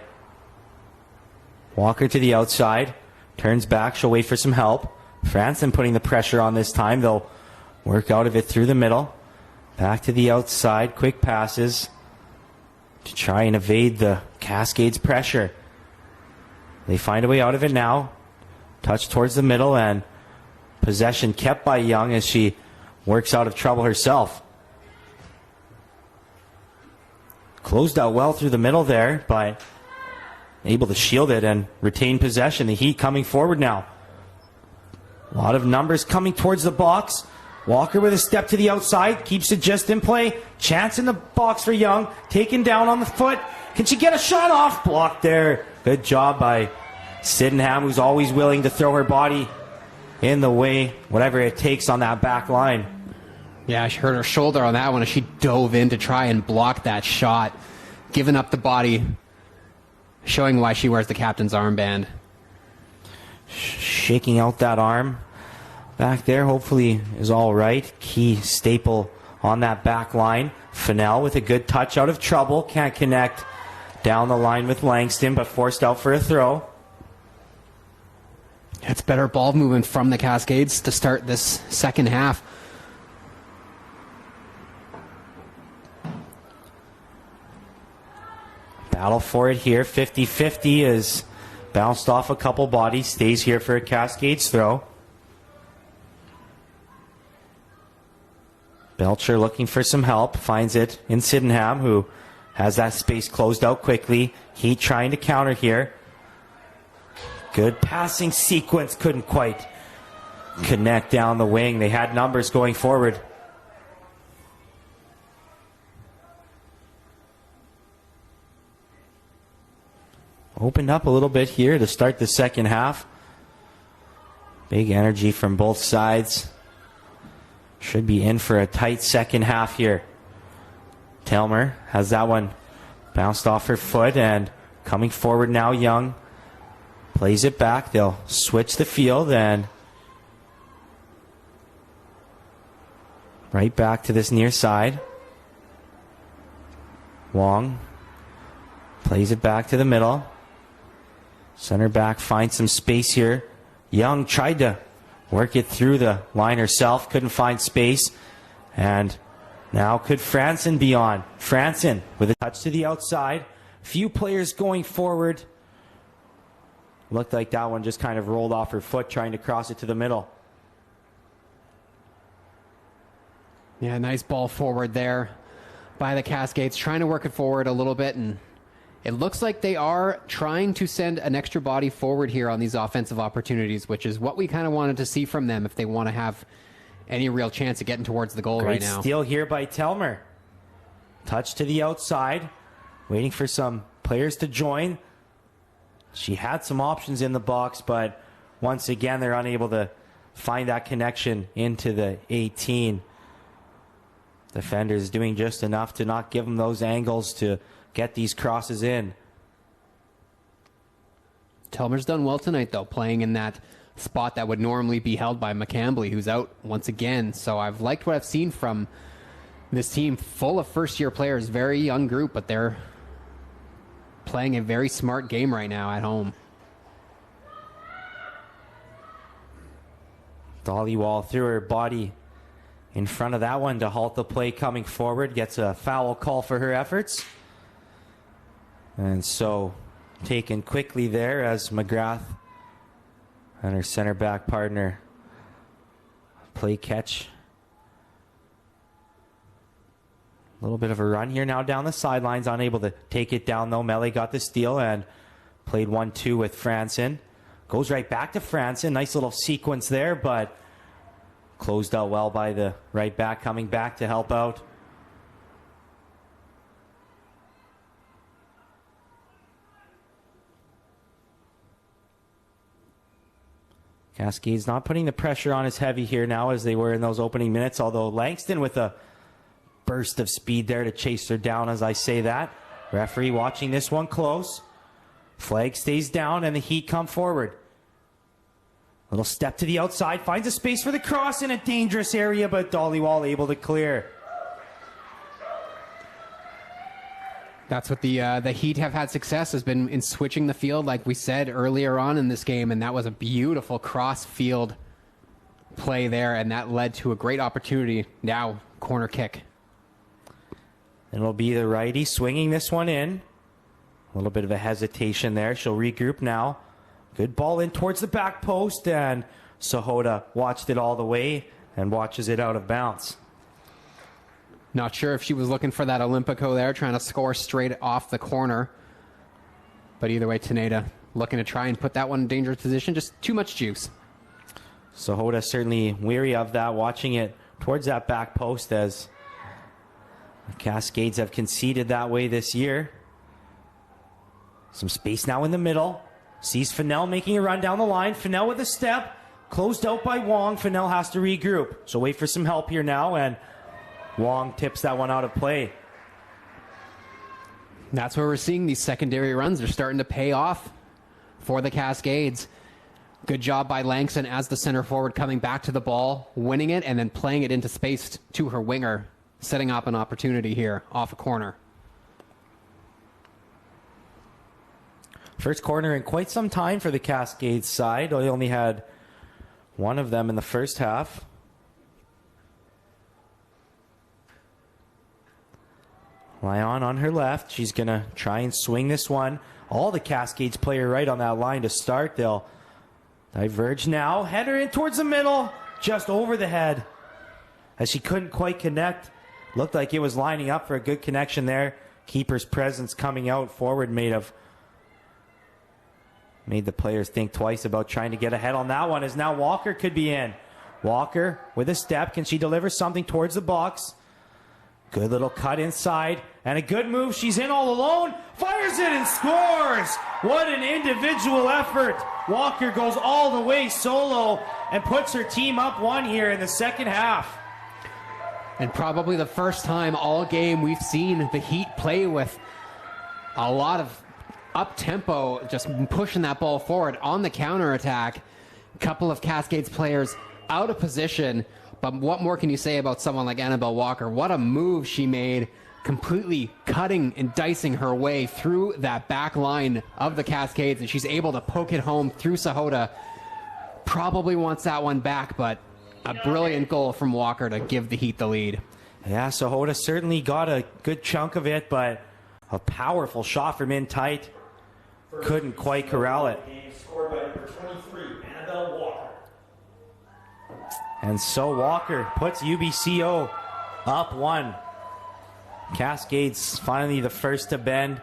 Walker to the outside. Turns back. She'll wait for some help. Franson putting the pressure on this time. They'll work out of it through the middle. Back to the outside. Quick passes to try and evade the Cascades pressure. They find a way out of it now. Touch towards the middle, and possession kept by Young as she works out of trouble herself. Closed out well through the middle there, but able to shield it and retain possession. The Heat coming forward now. A lot of numbers coming towards the box. Walker with a step to the outside. Keeps it just in play. Chance in the box for Young. Taken down on the foot. Can she get a shot off? Blocked there. Good job by Sydenham, who's always willing to throw her body in the way, whatever it takes on that back line. Yeah, she hurt her shoulder on that one as she dove in to try and block that shot, giving up the body, showing why she wears the captain's armband. Shaking out that arm back there, hopefully is all right. Key staple on that back line. Fennell with a good touch out of trouble. Can't connect down the line with Langston, but forced out for a throw. It's better ball movement from the Cascades to start this second half. Battle for it here. 50-50 is bounced off a couple bodies. Stays here for a Cascades throw. Belcher looking for some help. Finds it in Sydenham, who has that space closed out quickly. Heat trying to counter here. Good passing sequence. Couldn't quite connect down the wing. They had numbers going forward. Opened up a little bit here to start the second half. Big energy from both sides. Should be in for a tight second half here. Telmer has that one bounced off her foot, and coming forward now, Young plays it back. They'll switch the field and right back to this near side. Wong plays it back to the middle. Center back finds some space here. Young tried to work it through the line herself. Couldn't find space. And now could Franson be on? Franson with a touch to the outside. Few players going forward. Looked like that one just kind of rolled off her foot trying to cross it to the middle. Yeah, nice ball forward there by the Cascades. Trying to work it forward a little bit, and it looks like they are trying to send an extra body forward here on these offensive opportunities, which is what we kind of wanted to see from them if they want to have any real chance of getting towards the goal right now. Great steal here by Telmer. Touch to the outside. Waiting for some players to join. She had some options in the box, but once again, they're unable to find that connection into the 18. Defenders doing just enough to not give them those angles to get these crosses in. Telmer's done well tonight, though, playing in that spot that would normally be held by McCambly, who's out once again. So I've liked what I've seen from this team, full of first-year players, very young group, but they're playing a very smart game right now at home. Dollywall threw her body in front of that one to halt the play coming forward. Gets a foul call for her efforts. And so taken quickly there as McGrath and her center back partner play catch. A little bit of a run here now down the sidelines. Unable to take it down though. Melee got the steal and played 1-2 with Franson. Goes right back to Franson. Nice little sequence there, but closed out well by the right back coming back to help out. Cascades not putting the pressure on as heavy here now as they were in those opening minutes, although Langston with a burst of speed there to chase her down as I say that. Referee watching this one close. Flag stays down and the Heat come forward. Little step to the outside, finds a space for the cross in a dangerous area, but Dollywall able to clear. That's what the Heat have had success, has been in switching the field, like we said earlier on in this game, and that was a beautiful cross-field play there, and that led to a great opportunity. Now, corner kick. It'll be the righty swinging this one in. A little bit of a hesitation there. She'll regroup now. Good ball in towards the back post, and Sahota watched it all the way and watches it out of bounds. Not sure if she was looking for that Olympico there, trying to score straight off the corner. But either way, Teneda looking to try and put that one in dangerous position. Just too much juice. Sahota certainly weary of that, watching it towards that back post as the Cascades have conceded that way this year. Some space now in the middle. Sees Fennell making a run down the line. Fennell with a step. closed out by Wong. Fennell has to regroup. So wait for some help here now, and Wong tips that one out of play. That's where we're seeing these secondary runs. They're starting to pay off for the Cascades. Good job by Langston as the center forward, coming back to the ball, winning it, and then playing it into space to her winger, setting up an opportunity here off a corner. First corner in quite some time for the Cascades side. They only had one of them in the first half. Lyon on her left. She's going to try and swing this one. All the Cascades play her right on that line to start. They'll diverge now. Header in towards the middle. Just over the head. As she couldn't quite connect. Looked like it was lining up for a good connection there. Keeper's presence coming out forward made the players think twice about trying to get ahead on that one, as now Walker could be in. Walker with a step. Can she deliver something towards the box? Good little cut inside. And a good move. She's in all alone. Fires it and scores. What an individual effort. Walker goes all the way solo and puts her team up one here in the second half. And probably the first time all game we've seen the Heat play with a lot of up-tempo, just pushing that ball forward on the counterattack. A couple of Cascades players out of position. But what more can you say about someone like Annabelle Walker? What a move she made, completely cutting and dicing her way through that back line of the Cascades, and she's able to poke it home through Sahota. Probably wants that one back, but a brilliant goal from Walker to give the Heat the lead. Yeah, Sahota certainly got a good chunk of it, but a powerful shot from in tight. Couldn't quite corral it. Scored by number 23, Annabelle Walker. And so Walker puts UBCO up one. Cascades finally the first to bend.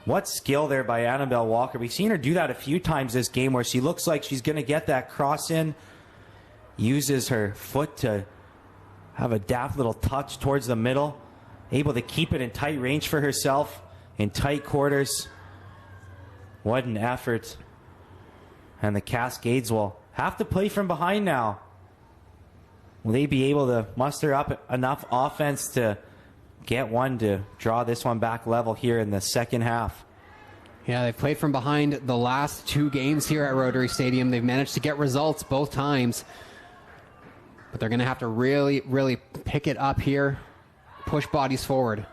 What skill there by Annabelle Walker. We've seen her do that a few times this game where she looks like she's going to get that cross in. Uses her foot to have a daft little touch towards the middle. Able to keep it in tight range for herself. In tight quarters. What an effort. And the Cascades will have to play from behind now. Will they be able to muster up enough offense to get one to draw this one back level here in the second half? Yeah, they've played from behind the last two games here at Rotary Stadium. They've managed to get results both times. But they're going to have to really, really pick it up here. Push bodies forward.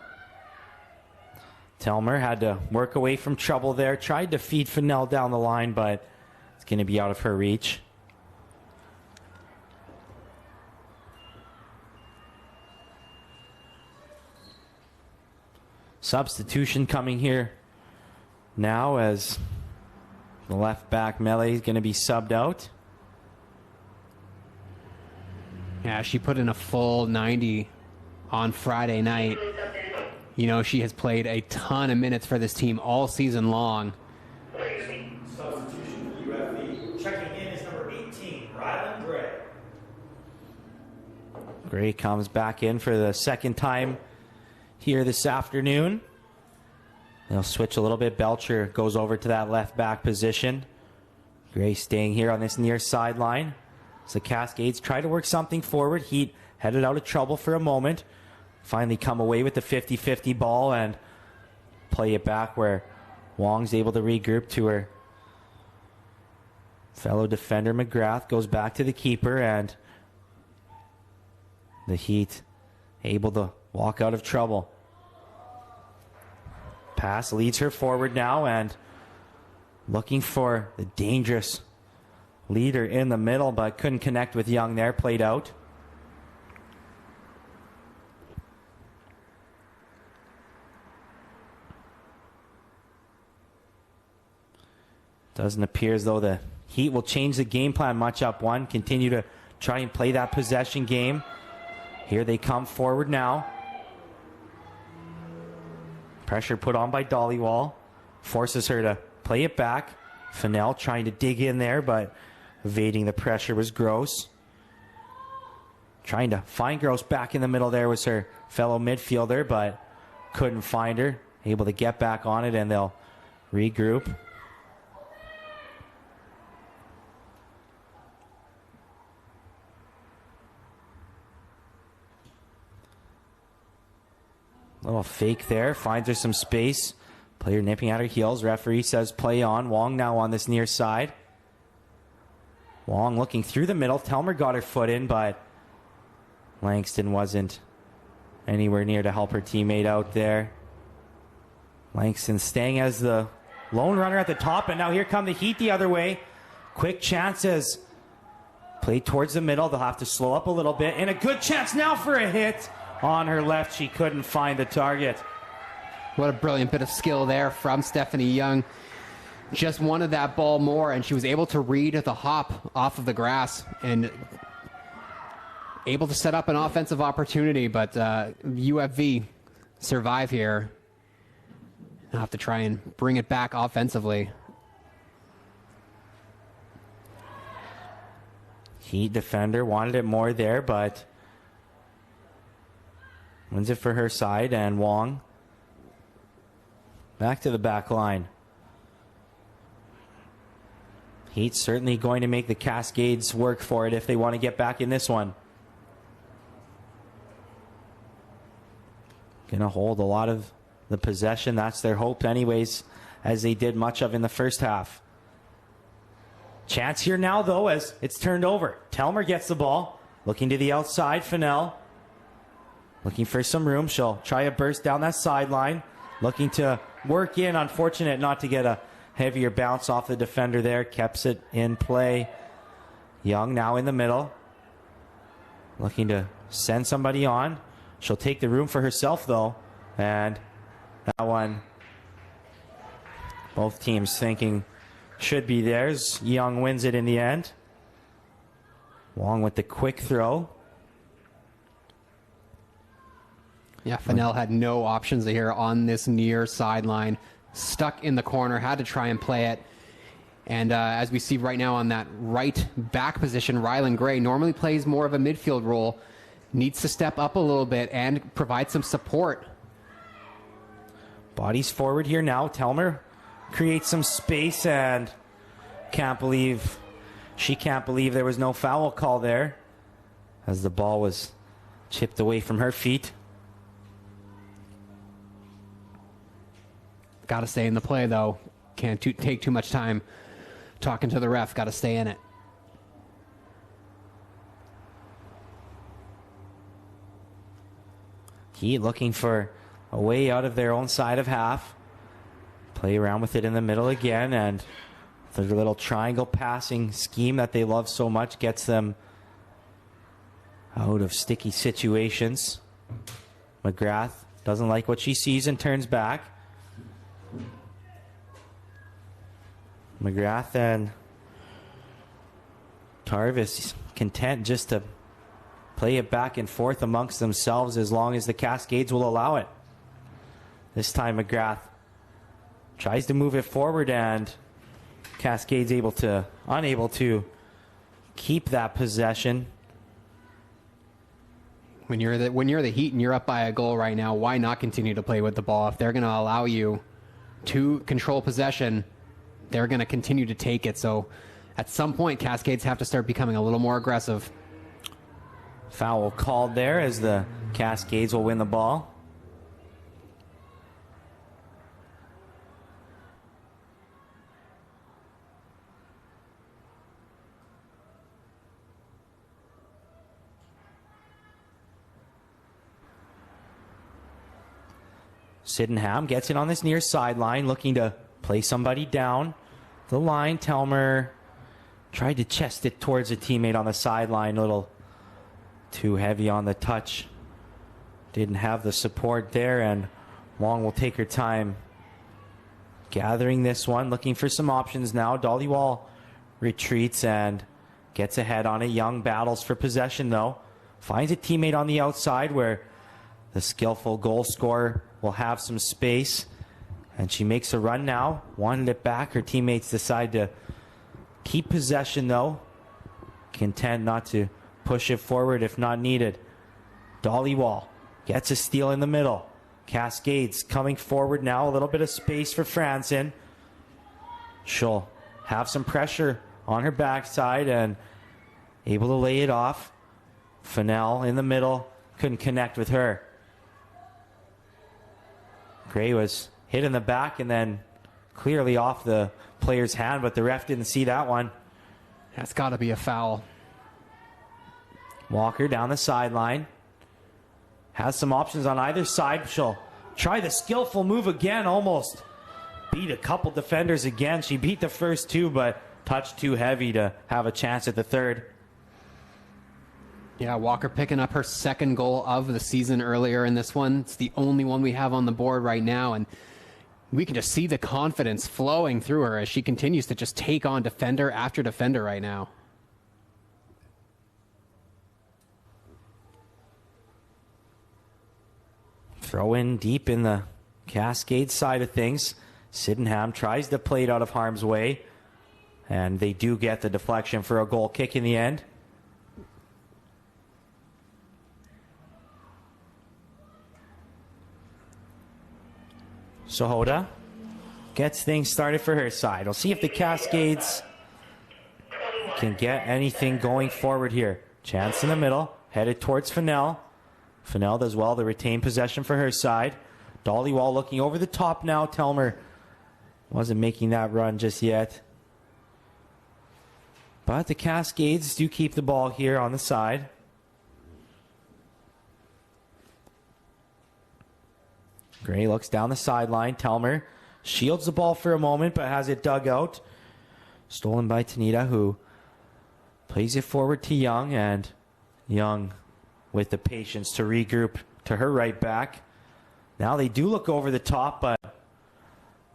Telmer had to work away from trouble there. Tried to feed Fennell down the line, but it's going to be out of her reach. Substitution coming here now as the left back Melee is going to be subbed out. Yeah, she put in a full 90 on Friday night. You know, she has played a ton of minutes for this team all season long. Substitution for UFE. Checking in is number 18, Rylan Gray. Gray comes back in for the second time here this afternoon. They'll switch a little bit. Belcher goes over to that left back position. Gray staying here on this near sideline. So Cascades try to work something forward. Heat headed out of trouble for a moment. Finally come away with the 50-50 ball and play it back where Wong's able to regroup to her fellow defender. McGrath goes back to the keeper, and the Heat able to walk out of trouble. Pass leads her forward now, and looking for the dangerous leader in the middle, but couldn't connect with Young there. Played out. Doesn't appear as though the Heat will change the game plan much up one. Continue to try and play that possession game. Here they come forward now. Pressure put on by Dollywall. Forces her to play it back. Fennell trying to dig in there, but evading the pressure was Gross. Trying to find Gross back in the middle there was her fellow midfielder, but couldn't find her. Able to get back on it, and they'll regroup. Little fake there. Finds her some space. Player nipping at her heels. Referee says play on. Wong now on this near side. Wong looking through the middle. Telmer got her foot in, but Langston wasn't anywhere near to help her teammate out there. Langston staying as the lone runner at the top, and now here come the Heat the other way. Quick chances. Played towards the middle. They'll have to slow up a little bit. And a good chance now for a hit. On her left, she couldn't find the target. What a brilliant bit of skill there from Stephanie Young. Just wanted that ball more, and she was able to read the hop off of the grass and able to set up an offensive opportunity, but UFV survive here. I'll have to try and bring it back offensively. Heat defender wanted it more there, but wins it for her side, and Wong back to the back line. Heat certainly going to make the Cascades work for it if they want to get back in this one. Going to hold a lot of the possession. That's their hope anyways, as they did much of in the first half. Chance here now, though, as it's turned over. Telmer gets the ball. Looking to the outside. Fennell looking for some room. She'll try a burst down that sideline. Looking to work in. Unfortunate not to get a heavier bounce off the defender there. Keeps it in play. Young now in the middle. Looking to send somebody on. She'll take the room for herself, though. And that one, both teams thinking should be theirs. Young wins it in the end. Wong with the quick throw. Yeah, Fennell had no options here on this near sideline. Stuck in the corner, had to try and play it. And as we see right now on that right back position, Rylan Gray normally plays more of a midfield role. Needs to step up a little bit and provide some support. Bodies forward here now. Telmer creates some space and she can't believe there was no foul call there as the ball was chipped away from her feet. Got to stay in the play, though. Can't take too much time talking to the ref. Got to stay in it. Heat looking for a way out of their own side of half. Play around with it in the middle again, and the little triangle passing scheme that they love so much gets them out of sticky situations. McGrath doesn't like what she sees and turns back. McGrath and Tarvis content just to play it back and forth amongst themselves as long as the Cascades will allow it. This time McGrath tries to move it forward, and Cascades unable to keep that possession. When you're the Heat and you're up by a goal right now, why not continue to play with the ball? If they're going to allow you to control possession, they're going to continue to take it. So at some point, Cascades have to start becoming a little more aggressive. Foul called there as the Cascades will win the ball. Sydenham gets it on this near sideline, looking to play somebody down the line. Telmer tried to chest it towards a teammate on the sideline, a little too heavy on the touch. Didn't have the support there, and Wong will take her time gathering this one, looking for some options now. Dollywall retreats and gets ahead on it. Young battles for possession, though. Finds a teammate on the outside where the skillful goal scorer will have some space. And she makes a run now. Wanted it back. Her teammates decide to keep possession, though. Content not to push it forward if not needed. Dollywall gets a steal in the middle. Cascades coming forward now. A little bit of space for Franson. She'll have some pressure on her backside and able to lay it off. Fennell in the middle. Couldn't connect with her. Gray was hit in the back and then clearly off the player's hand, but the ref didn't see that one. That's got to be a foul. Walker down the sideline. Has some options on either side. She'll try the skillful move again, almost beat a couple defenders again. She beat the first two, but touched too heavy to have a chance at the third. Yeah, Walker picking up her second goal of the season earlier in this one. It's the only one we have on the board right now, and we can just see the confidence flowing through her as she continues to just take on defender after defender right now. Throw in deep in the Cascade side of things. Sydenham tries to play it out of harm's way, and they do get the deflection for a goal kick in the end. Sahota gets things started for her side. We'll see if the Cascades can get anything going forward here. Chance in the middle, headed towards Fennell. Fennell does well to retain possession for her side. Dollywall looking over the top now. Telmer wasn't making that run just yet. But the Cascades do keep the ball here on the side. Gray looks down the sideline. Telmer shields the ball for a moment, but has it dug out. Stolen by Tanita, who plays it forward to Young, and Young with the patience to regroup to her right back. Now they do look over the top, but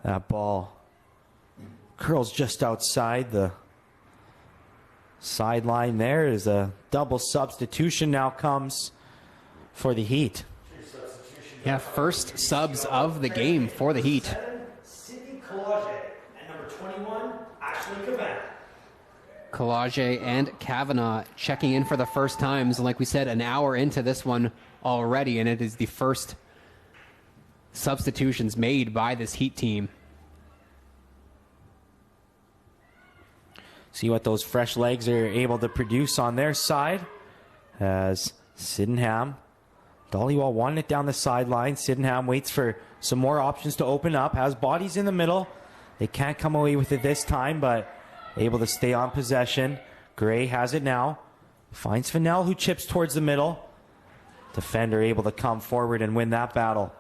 that ball curls just outside the sideline there. As a double substitution now comes for the Heat. Yeah, first subs of the game for the Heat. Sydney Collage and number 21, Ashley Kavanaugh. Collage and Kavanaugh checking in for the first times. Like we said, an hour into this one already, and it is the first substitutions made by this Heat team. See what those fresh legs are able to produce on their side. As Sydenham, Dollywall wanted it down the sideline. Sydenham waits for some more options to open up. Has bodies in the middle. They can't come away with it this time, but able to stay on possession. Gray has it now. Finds Fennell, who chips towards the middle. Defender able to come forward and win that battle.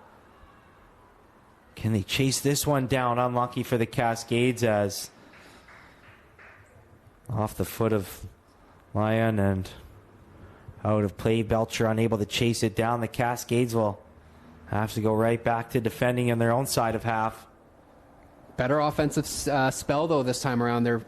Can they chase this one down? Unlucky for the Cascades, as off the foot of Lyon and out of play. Belcher unable to chase it down. The Cascades will have to go right back to defending on their own side of half. Better offensive spell, though, this time around. They're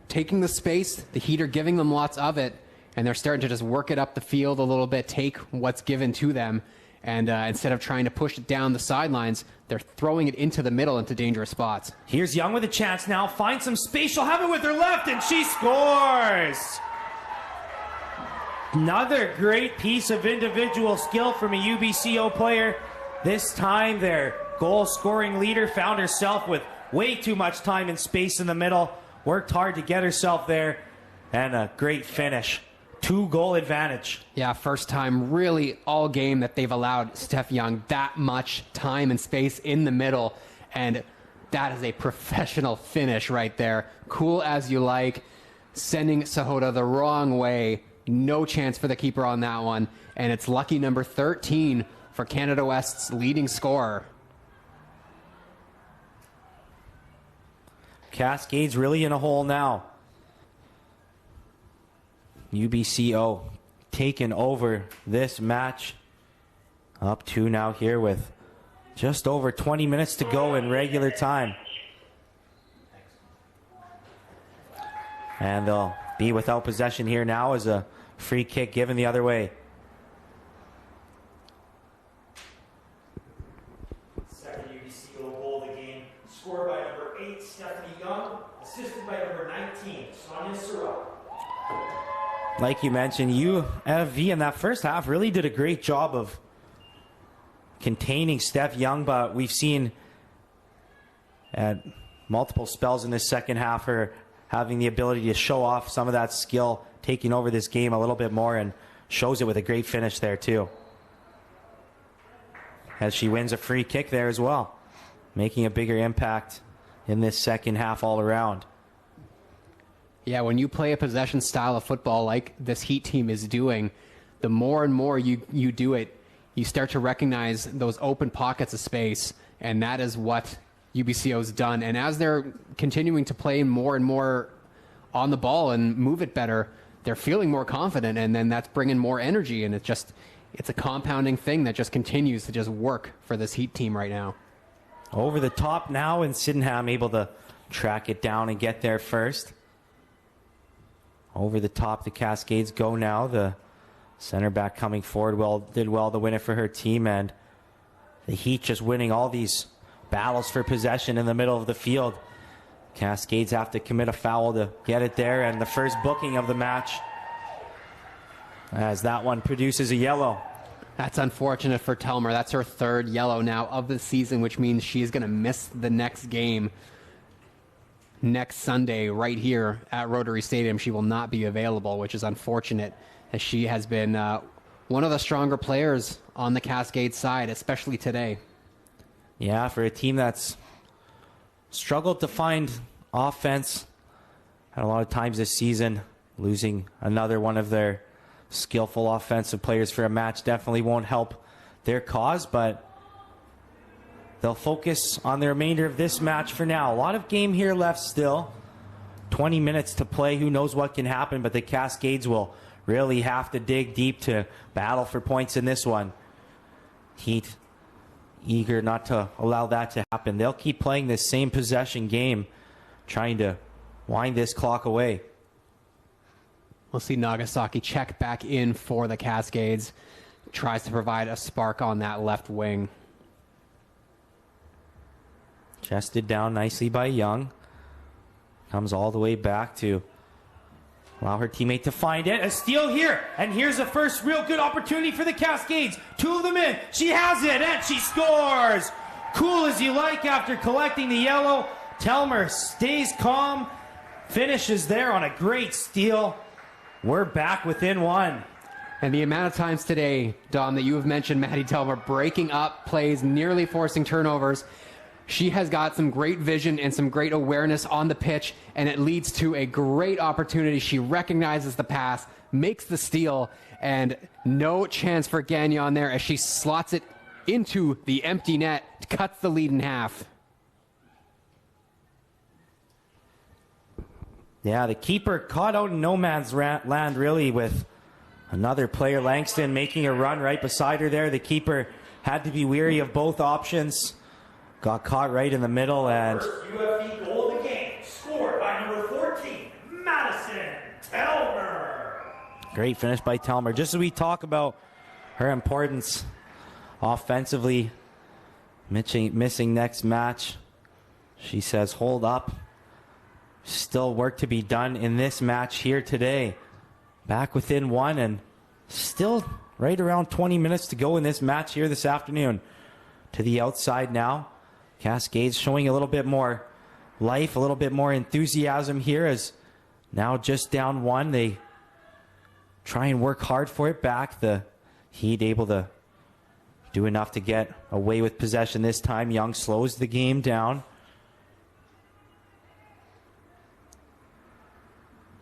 taking the space. The Heat are giving them lots of it, and they're starting to just work it up the field a little bit, take what's given to them, and instead of trying to push it down the sidelines, they're throwing it into the middle into dangerous spots. Here's Young with a chance now. Finds some space. She'll have it with her left, and she scores! Another great piece of individual skill from a UBCO player. This time their goal-scoring leader found herself with way too much time and space in the middle. Worked hard to get herself there, and a great finish. 2-goal advantage. Yeah, first time really all game that they've allowed Steph Young that much time and space in the middle, and that is a professional finish right there. Cool as you like, sending Sahota the wrong way. No chance for the keeper on that one, and it's lucky number 13 for Canada West's leading scorer. Cascades really in a hole now. UBCO taking over this match. Up 2 now here with just over 20 minutes to go in regular time. And they'll be without possession here now as a free kick given the other way. Second UBCO goal of the game, scored by number 8, Stephanie Young, assisted by number 19, Sonia Surratt. Like you mentioned, UFV in that first half really did a great job of containing Steph Young, but we've seen at multiple spells in this second half her having the ability to show off some of that skill, taking over this game a little bit more, and shows it with a great finish there too. as she wins a free kick there as well, making a bigger impact in this second half all around. Yeah, when you play a possession style of football like this Heat team is doing, the more and more you do it, you start to recognize those open pockets of space, and that is what UBCO's done. And as they're continuing to play more and more on the ball and move it better, they're feeling more confident, and then that's bringing more energy, and it's a compounding thing that just continues to just work for this Heat team right now. Over the top now, and Sydenham able to track it down and get there first. Over the top, the Cascades go now. The center back coming forward did well to win it for her team, and the Heat just winning all these battles for possession in the middle of the field. Cascades have to commit a foul to get it there, and the first booking of the match, as that one produces a yellow. That's unfortunate for Telmer. That's her third yellow now of the season, which means she's going to miss the next game next Sunday right here at Rotary Stadium. She will not be available, which is unfortunate, as she has been one of the stronger players on the Cascade side, especially today. Yeah, for a team that's struggled to find offense at a lot of times this season, losing another one of their skillful offensive players for a match definitely won't help their cause, but they'll focus on the remainder of this match for now. A lot of game here left still. 20 minutes to play. Who knows what can happen, but the Cascades will really have to dig deep to battle for points in this one. Heat eager not to allow that to happen. They'll keep playing this same possession game, trying to wind this clock away. We'll see Nagasaki check back in for the Cascades. Tries to provide a spark on that left wing. Chested down nicely by Young. Comes all the way back to allow her teammate to find it. A steal here. And here's the first real good opportunity for the Cascades. Two of them in. She has it, and she scores. Cool as you like after collecting the yellow. Telmer stays calm. Finishes there on a great steal. We're back within one. And the amount of times today, Dom, that you have mentioned Maddie Telmer breaking up plays, nearly forcing turnovers. She has got some great vision and some great awareness on the pitch, and it leads to a great opportunity. She recognizes the pass, makes the steal, and no chance for Gagnon there as she slots it into the empty net, cuts the lead in half. Yeah, the keeper caught out in no man's land, really, with another player, Langston, making a run right beside her there. The keeper had to be weary of both options. Got caught right in the middle, and First UFE goal of the game, scored by number 14, Madison Telmer. great finish by Telmer. Just as we talk about her importance offensively, missing next match, she says, hold up. Still work to be done in this match here today. Back within one, and still right around 20 minutes to go in this match here this afternoon. To the outside now. Cascades showing a little bit more life, a little bit more enthusiasm here, as now just down one. They try and work hard for it back. The Heat able to do enough to get away with possession this time. Young slows the game down.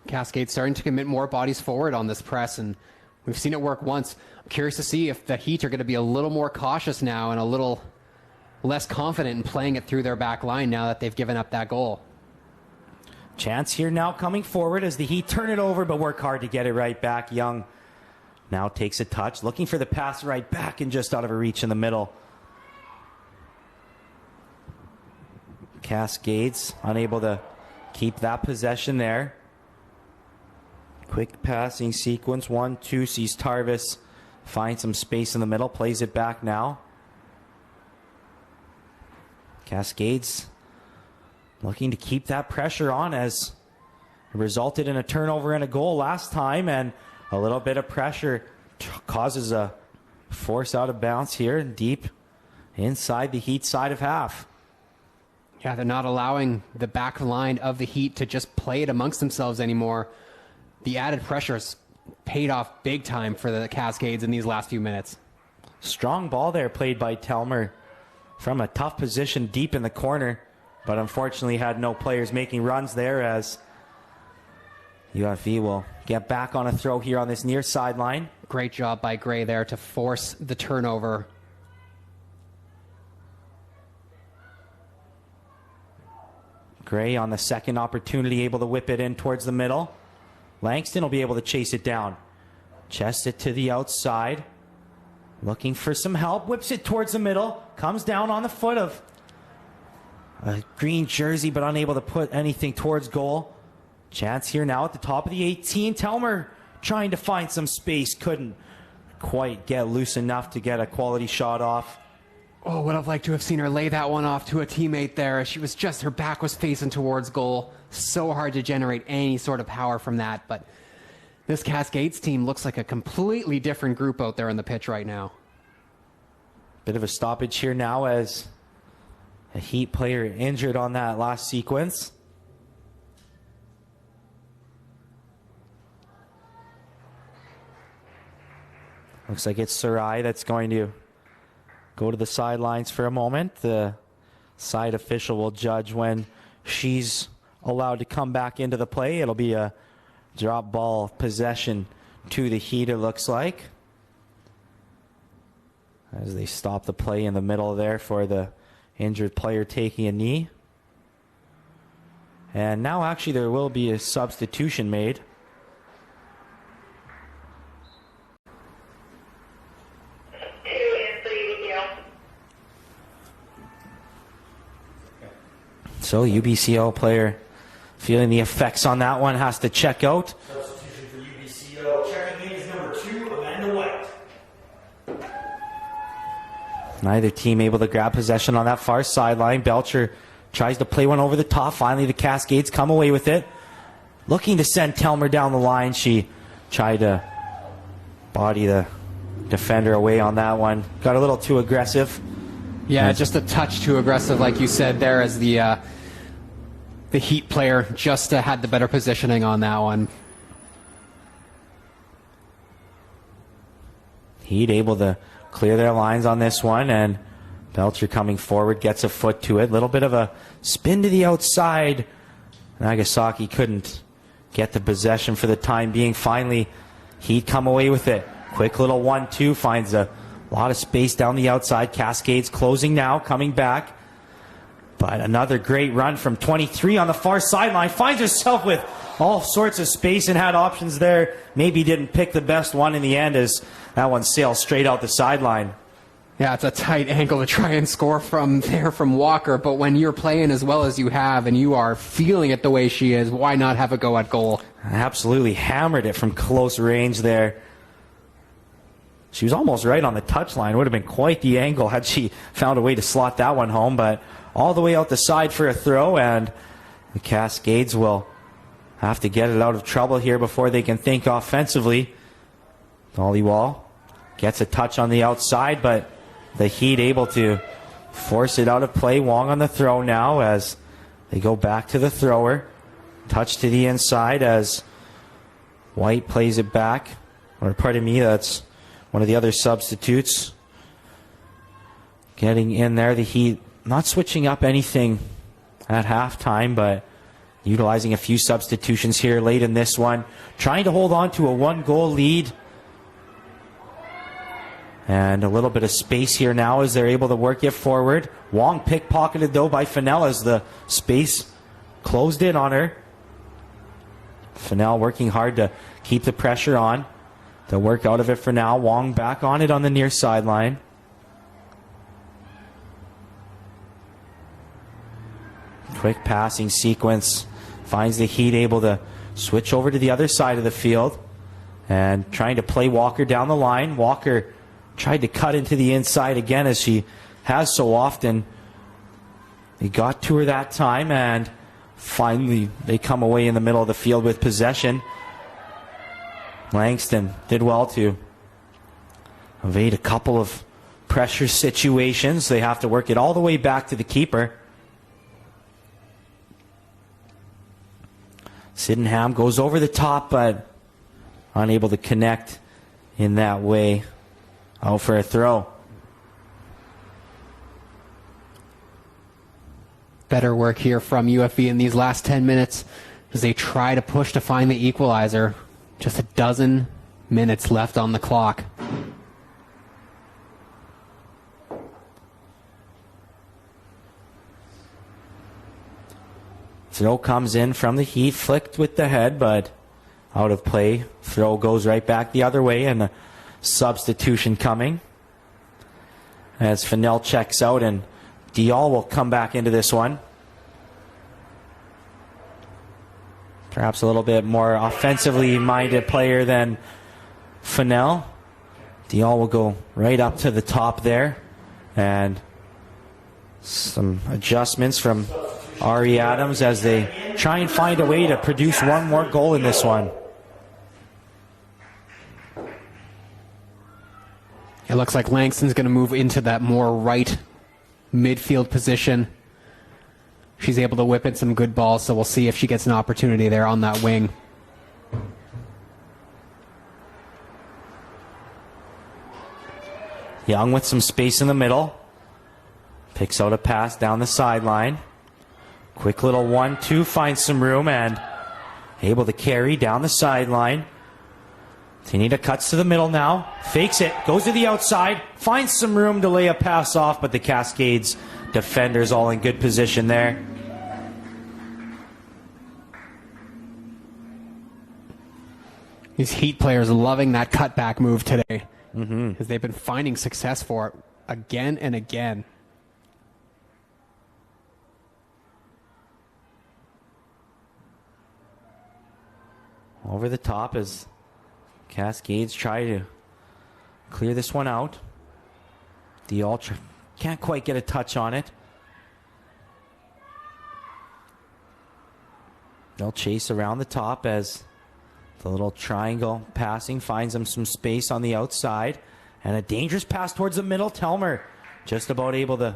Cascade starting to commit more bodies forward on this press, and we've seen it work once. I'm curious to see if the Heat are going to be a little more cautious now and a little less confident in playing it through their back line now that they've given up that goal. Chance here now coming forward as the Heat turn it over, but work hard to get it right back. Young now takes a touch, looking for the pass right back and just out of a reach in the middle. Cascades unable to keep that possession there. Quick passing sequence, 1-2, sees Tarvis find some space in the middle, plays it back now. Cascades looking to keep that pressure on, as it resulted in a turnover and a goal last time, and a little bit of pressure causes a force out of bounds here deep inside the Heat side of half. Yeah, they're not allowing the back line of the Heat to just play it amongst themselves anymore. The added pressure has paid off big time for the Cascades in these last few minutes. Strong ball there played by Telmer from a tough position deep in the corner, but unfortunately had no players making runs there as UFV will get back on a throw here on this near sideline. Great job by Gray there to force the turnover. Gray on the second opportunity able to whip it in towards the middle. Langston will be able to chase it down. Chests it to the outside. Looking for some help. Whips it towards the middle. Comes down on the foot of a green jersey, but unable to put anything towards goal. Chance here now at the top of the 18. Telmer trying to find some space. Couldn't quite get loose enough to get a quality shot off. Oh, would have liked to have seen her lay that one off to a teammate there. She was just, her back was facing towards goal. So hard to generate any sort of power from that. But this Cascades team looks like a completely different group out there on the pitch right now. Bit of a stoppage here now as a Heat player injured on that last sequence. Looks like it's Sarai that's going to go to the sidelines for a moment. The side official will judge when she's allowed to come back into the play. It'll be a drop ball possession to the Heat, it looks like, as they stop the play in the middle there for the injured player taking a knee. And now actually there will be a substitution made. So UBCO player feeling the effects on that one has to check out. Substitution for UBCO. Checking in is number 2, Amanda White. Neither team able to grab possession on that far sideline. Belcher tries to play one over the top. Finally the Cascades come away with it. Looking to send Telmer down the line. She tried to body the defender away on that one. Got a little too aggressive. Yeah, just a touch too aggressive, like you said there, as the Heat player just had the better positioning on that one. Heat able to clear their lines on this one, and Belcher coming forward gets a foot to it. Little bit of a spin to the outside. Nagasaki couldn't get the possession for the time being. Finally, Heat come away with it. Quick little 1-2, finds a lot of space down the outside. Cascades closing now, coming back. But another great run from 23 on the far sideline. Finds herself with all sorts of space and had options there. Maybe didn't pick the best one in the end as that one sails straight out the sideline. Yeah, it's a tight angle to try and score from there from Walker, but when you're playing as well as you have and you are feeling it the way she is, why not have a go at goal? Absolutely hammered it from close range there. She was almost right on the touchline. It would have been quite the angle had she found a way to slot that one home, but all the way out the side for a throw, and the Cascades will have to get it out of trouble here before they can think offensively. Dollywall gets a touch on the outside, but the Heat able to force it out of play. Wong on the throw now as they go back to the thrower. Touch to the inside as White plays it back. Or pardon me, that's one of the other substitutes. Getting in there, the Heat not switching up anything at halftime, but utilizing a few substitutions here late in this one. Trying to hold on to a 1-goal lead. And a little bit of space here now as they're able to work it forward. Wong pickpocketed though by Fennell as the space closed in on her. Fennell working hard to keep the pressure on. They'll work out of it for now. Wong back on it on the near sideline. Quick passing sequence. Finds the Heat able to switch over to the other side of the field. And trying to play Walker down the line. Walker tried to cut into the inside again as she has so often. They got to her that time, and finally they come away in the middle of the field with possession. Langston did well to evade a couple of pressure situations. They have to work it all the way back to the keeper. Sydenham goes over the top, but unable to connect in that way. Out for a throw. better work here from UFE in these last 10 minutes as they try to push to find the equalizer. Just a dozen minutes left on the clock. Throw comes in from the Heat, flicked with the head, but out of play. Throw goes right back the other way, and a substitution coming as Fennell checks out, and Dial will come back into this one. Perhaps a little bit more offensively minded player than Fennell. Dial will go right up to the top there, and some adjustments from Ari Adams as they try and find a way to produce one more goal in this one. It looks like Langston's going to move into that more right midfield position. She's able to whip in some good balls, so we'll see if she gets an opportunity there on that wing. Young with some space in the middle. Picks out a pass down the sideline. Quick little 1-2, finds some room and able to carry down the sideline. Tanita cuts to the middle now, fakes it, goes to the outside, finds some room to lay a pass off, but the Cascades defenders all in good position there. These Heat players loving that cutback move today because they've been finding success for it again and again. Over the top as Cascades try to clear this one out. The Ultra can't quite get a touch on it. They'll chase around the top as the little triangle passing finds them some space on the outside. And a dangerous pass towards the middle. Telmer just about able to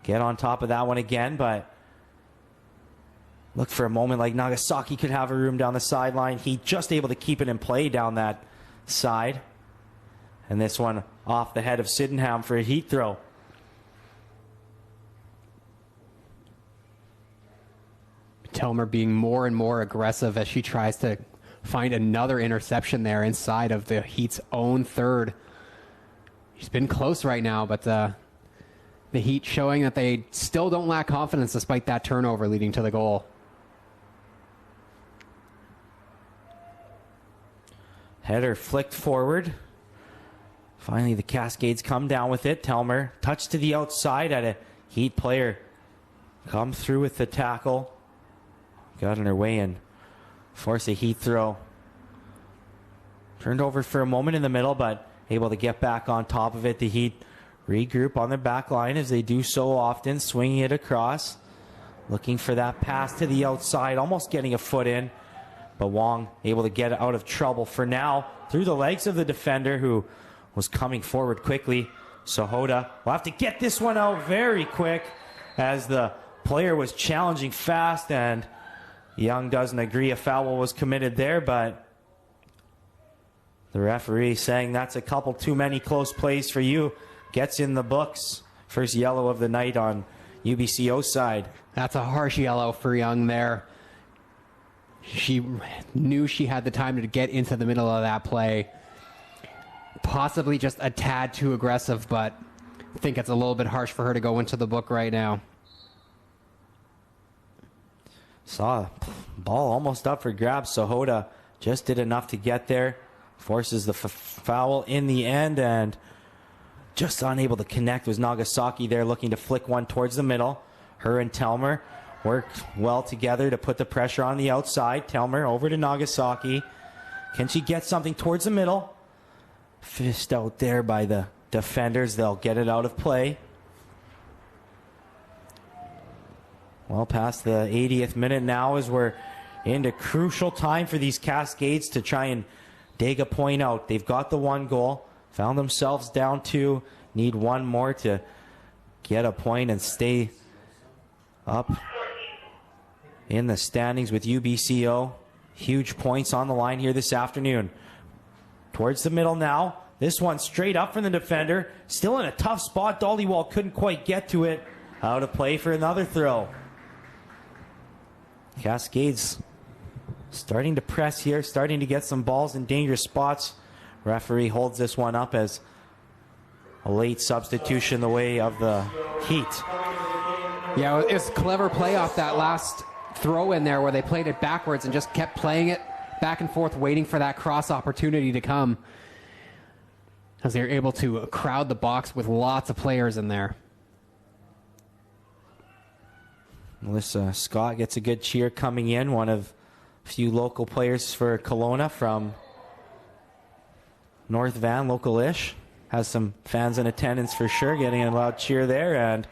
get on top of that one again, but looked for a moment like Nagasaki could have a room down the sideline. He just able to keep it in play down that side. And this one off the head of Sydenham for a Heat throw. Telmer being more and more aggressive as she tries to find another interception there inside of the Heat's own third. She's been close right now, but the Heat showing that they still don't lack confidence despite that turnover leading to the goal. Header flicked forward. Finally, the Cascades come down with it. Telmer touch to the outside at a Heat player. Come through with the tackle. Got in her way and force a Heat throw. Turned over for a moment in the middle, but able to get back on top of it. The Heat regroup on their back line as they do so often, swinging it across. Looking for that pass to the outside, almost getting a foot in. But Wong able to get out of trouble for now through the legs of the defender who was coming forward quickly. Sahota will have to get this one out very quick as the player was challenging fast, and Young doesn't agree a foul was committed there, but the referee saying that's a couple too many close plays for you. Gets in the books. First yellow of the night on UBCO side. That's a harsh yellow for Young there. She knew she had the time to get into the middle of that play. Possibly just a tad too aggressive, but I think it's a little bit harsh for her to go into the book right now. Saw a ball almost up for grabs. Sahota just did enough to get there. Forces the foul in the end, and just unable to connect was Nagasaki there, looking to flick one towards the middle. Her and Telmer worked well together to put the pressure on the outside. Telmer over to Nagasaki. Can she get something towards the middle? Fished out there by the defenders. They'll get it out of play. Well, past the 80th minute now as we're into crucial time for these Cascades to try and dig a point out. They've got the one goal. Found themselves down two. Need one more to get a point and stay up in the standings with UBCO. Huge points on the line here this afternoon. Towards the middle now. This one straight up from the defender. Still in a tough spot. Dollywall couldn't quite get to it. Out of play for another throw. Cascades starting to press here, starting to get some balls in dangerous spots. Referee holds this one up as a late substitution the way of the Heat. Yeah, it was a clever play off that last throw in there where they played it backwards and just kept playing it back and forth, waiting for that cross opportunity to come, as they were able to crowd the box with lots of players in there. Melissa Scott gets a good cheer coming in, one of a few local players for Kelowna from North Van, local-ish. Has some fans in attendance for sure, getting a loud cheer there. And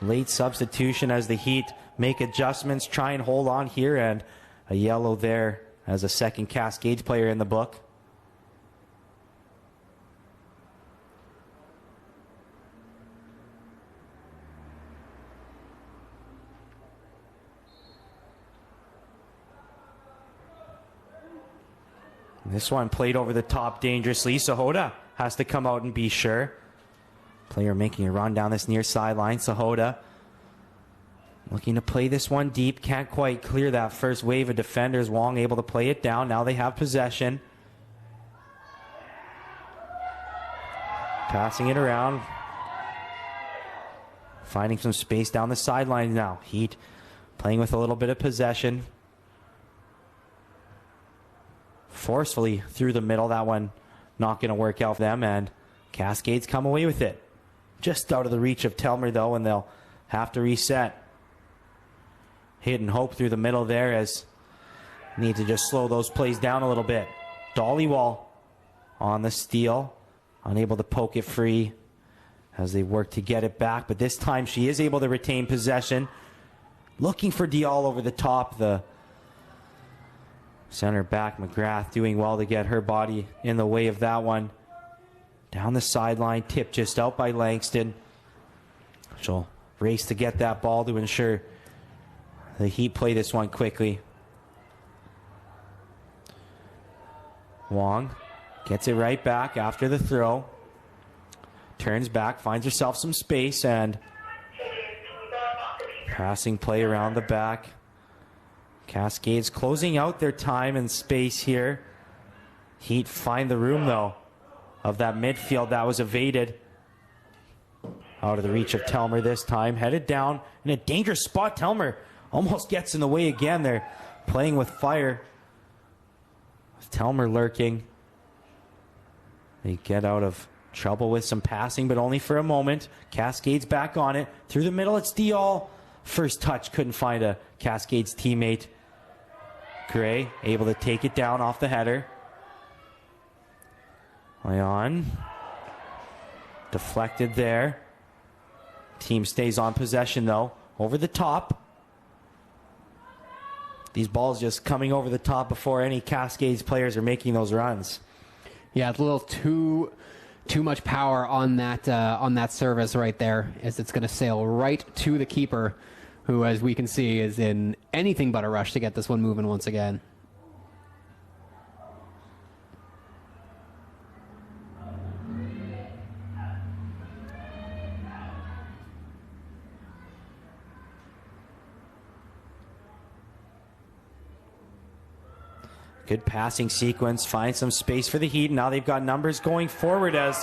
late substitution as the Heat make adjustments, try and hold on here. And a yellow there as a second Cascades player in the book. This one played over the top dangerously. Sahota has to come out and be sure. Player making a run down this near sideline. Sahota looking to play this one deep. Can't quite clear that first wave of defenders. Wong able to play it down. Now they have possession. Passing it around. Finding some space down the sideline now. Heat playing with a little bit of possession. Forcefully through the middle. That one not going to work out for them, and Cascades come away with it. Just out of the reach of Telmer, though, and they'll have to reset. Hidden hope through the middle there, as need to just slow those plays down a little bit. Dollywall on the steal, unable to poke it free as they work to get it back, but this time she is able to retain possession. Looking for Diall over the top. The center back, McGrath, doing well to get her body in the way of that one. Down the sideline, tipped just out by Langston. She'll race to get that ball to ensure the Heat play this one quickly. Wong gets it right back after the throw. Turns back, finds herself some space, and passing play around the back. Cascades closing out their time and space here. Heat find the room, though, of that midfield that was evaded. Out of the reach of Telmer this time. Headed down in a dangerous spot. Telmer almost gets in the way again. They're playing with fire. With Telmer lurking. They get out of trouble with some passing, but only for a moment. Cascades back on it. Through the middle, it's Diall. First touch, couldn't find a Cascades teammate. Gray able to take it down off the header. Leon deflected there. Team stays on possession, though. Over the top. These balls just coming over the top before any Cascades players are making those runs. Yeah, it's a little too much power on that service right there, as it's going to sail right to the keeper, who, as we can see, is in anything but a rush to get this one moving once again. Good passing sequence. Find some space for the Heat. Now they've got numbers going forward, as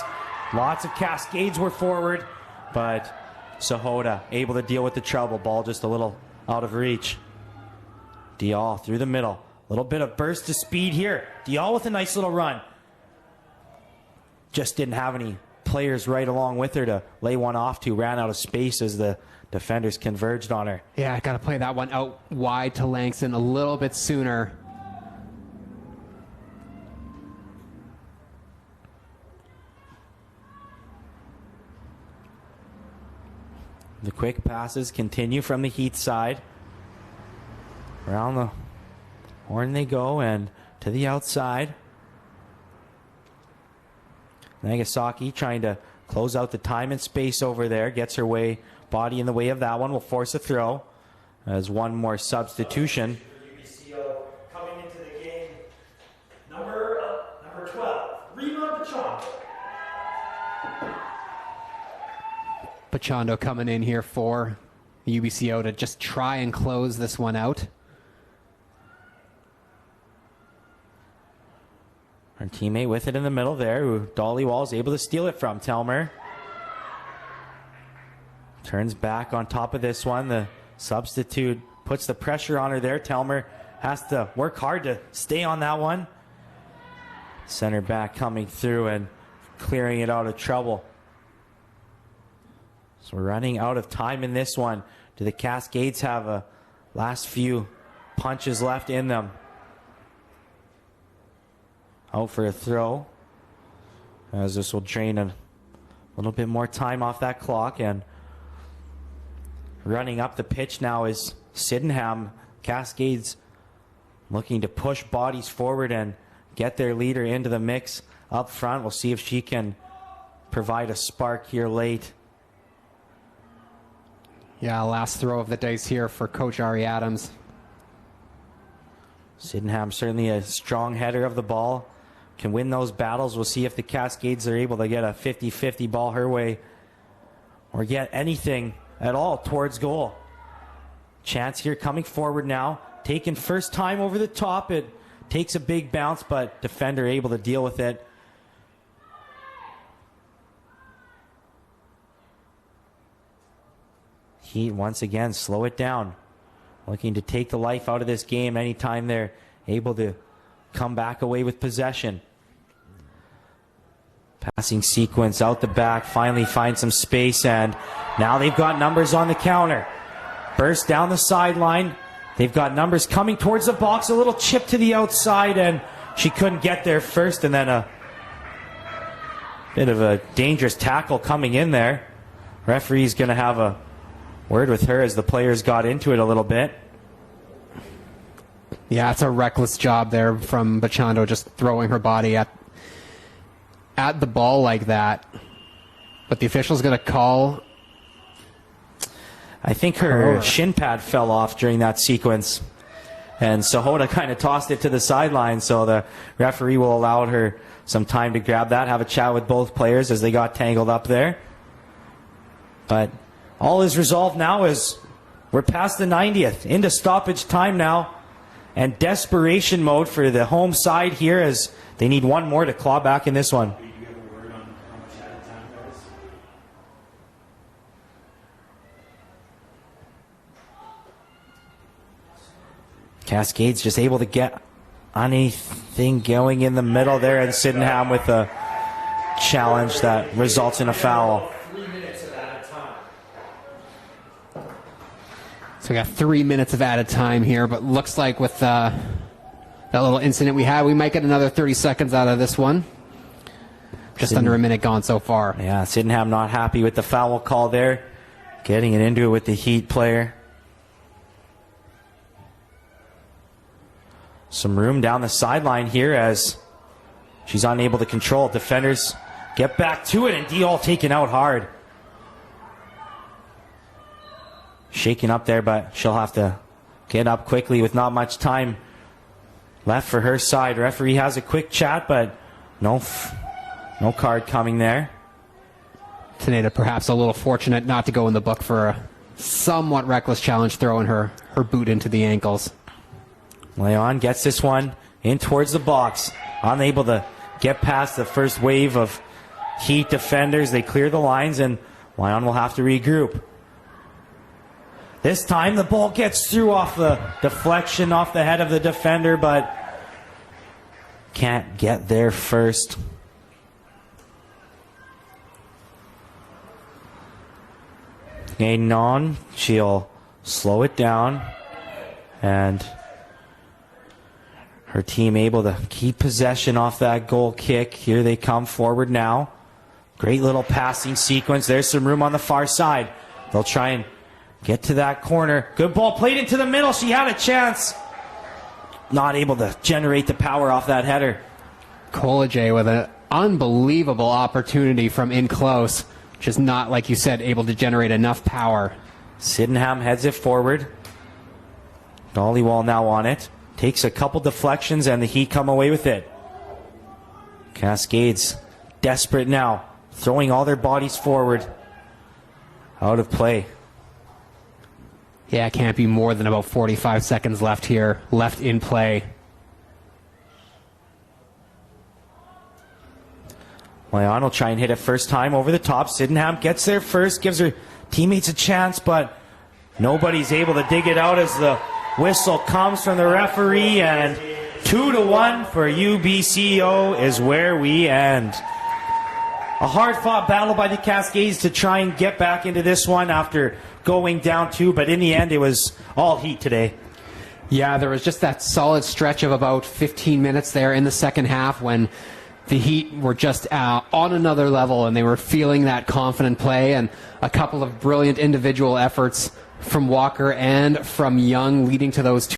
lots of Cascades were forward, but Sahota able to deal with the trouble. Ball just a little out of reach. Diall through the middle. A little bit of burst of speed here. Diall with a nice little run. Just didn't have any players right along with her to lay one off to. Ran out of space as the defenders converged on her. Yeah, got to play that one out wide to Langston a little bit sooner. The quick passes continue from the Heat side. Around the horn they go, and to the outside. Nagasaki trying to close out the time and space over there. Gets her body in the way of that one. Will force a throw as one more substitution. UBCO coming into the game, number 12, Rima Pachon. Pachondo coming in here for UBCO to just try and close this one out. Her teammate with it in the middle there, who Dollywall is able to steal it from. Telmer turns back on top of this one. The substitute puts the pressure on her there. Telmer has to work hard to stay on that one. Center back coming through and clearing it out of trouble. So we're running out of time in this one. Do the Cascades have a last few punches left in them? Out for a throw, as this will drain a little bit more time off that clock. And running up the pitch now is Sydenham. Cascades looking to push bodies forward and get their leader into the mix up front. We'll see if she can provide a spark here late. Yeah, last throw of the dice here for Coach Ari Adams. Sydenham certainly a strong header of the ball. Can win those battles. We'll see if the Cascades are able to get a 50-50 ball her way or get anything at all towards goal. Chance here coming forward now. Taken first time over the top. It takes a big bounce, but defender able to deal with it. Heat once again, slow it down. Looking to take the life out of this game anytime they're able to come back away with possession. Passing sequence out the back, finally find some space, and now they've got numbers on the counter. Burst down the sideline. They've got numbers coming towards the box, a little chip to the outside, and she couldn't get there first, and then a bit of a dangerous tackle coming in there. Referee's going to have a word with her as the players got into it a little bit. Yeah, it's a reckless job there from Bachando, just throwing her body at the ball like that. But the official's going to call. I think her shin pad fell off during that sequence. And Sahota kind of tossed it to the sideline, so the referee will allow her some time to grab that, have a chat with both players as they got tangled up there. But all is resolved now as we're past the 90th, into stoppage time now, and desperation mode for the home side here as they need one more to claw back in this one. Cascades just able to get anything going in the middle there, and Sydenham with a challenge that results in a foul. 3 minutes of added time. So we got 3 minutes of added time here, but looks like with that little incident we had, we might get another 30 seconds out of this one. Just under a minute gone so far. Yeah, Sydenham not happy with the foul call there. Getting it into it with the Heat player. Some room down the sideline here as she's unable to control. Defenders get back to it, and Diol taken out hard. Shaking up there, but she'll have to get up quickly with not much time left for her side. Referee has a quick chat, but no card coming there. Teneda perhaps a little fortunate not to go in the book for a somewhat reckless challenge, throwing her boot into the ankles. Leon gets this one in towards the box. Unable to get past the first wave of Heat defenders. They clear the lines, and Leon will have to regroup. This time the ball gets through off the deflection off the head of the defender, but can't get there first. Gagnon, she'll slow it down, and her team able to keep possession off that goal kick. Here they come forward now. Great little passing sequence. There's some room on the far side. They'll try and get to that corner. Good ball played into the middle. She had a chance. Not able to generate the power off that header. Kolajay with an unbelievable opportunity from in close. Just not, like you said, able to generate enough power. Sydenham heads it forward. Dollywall now on it. Takes a couple deflections, and the Heat come away with it. Cascades desperate now. Throwing all their bodies forward. Out of play. Yeah, it can't be more than about 45 seconds left here. Left in play. Leon will try and hit it first time over the top. Sydenham gets there first, gives her teammates a chance, but nobody's able to dig it out as the whistle comes from the referee, and 2-1 for UBCO is where we end. A hard-fought battle by the Cascades to try and get back into this one after going down 2, but in the end it was all heat today. Yeah, there was just that solid stretch of about 15 minutes there in the second half when the Heat were just on another level, and they were feeling that confident play, and a couple of brilliant individual efforts from Walker and from Young leading to those two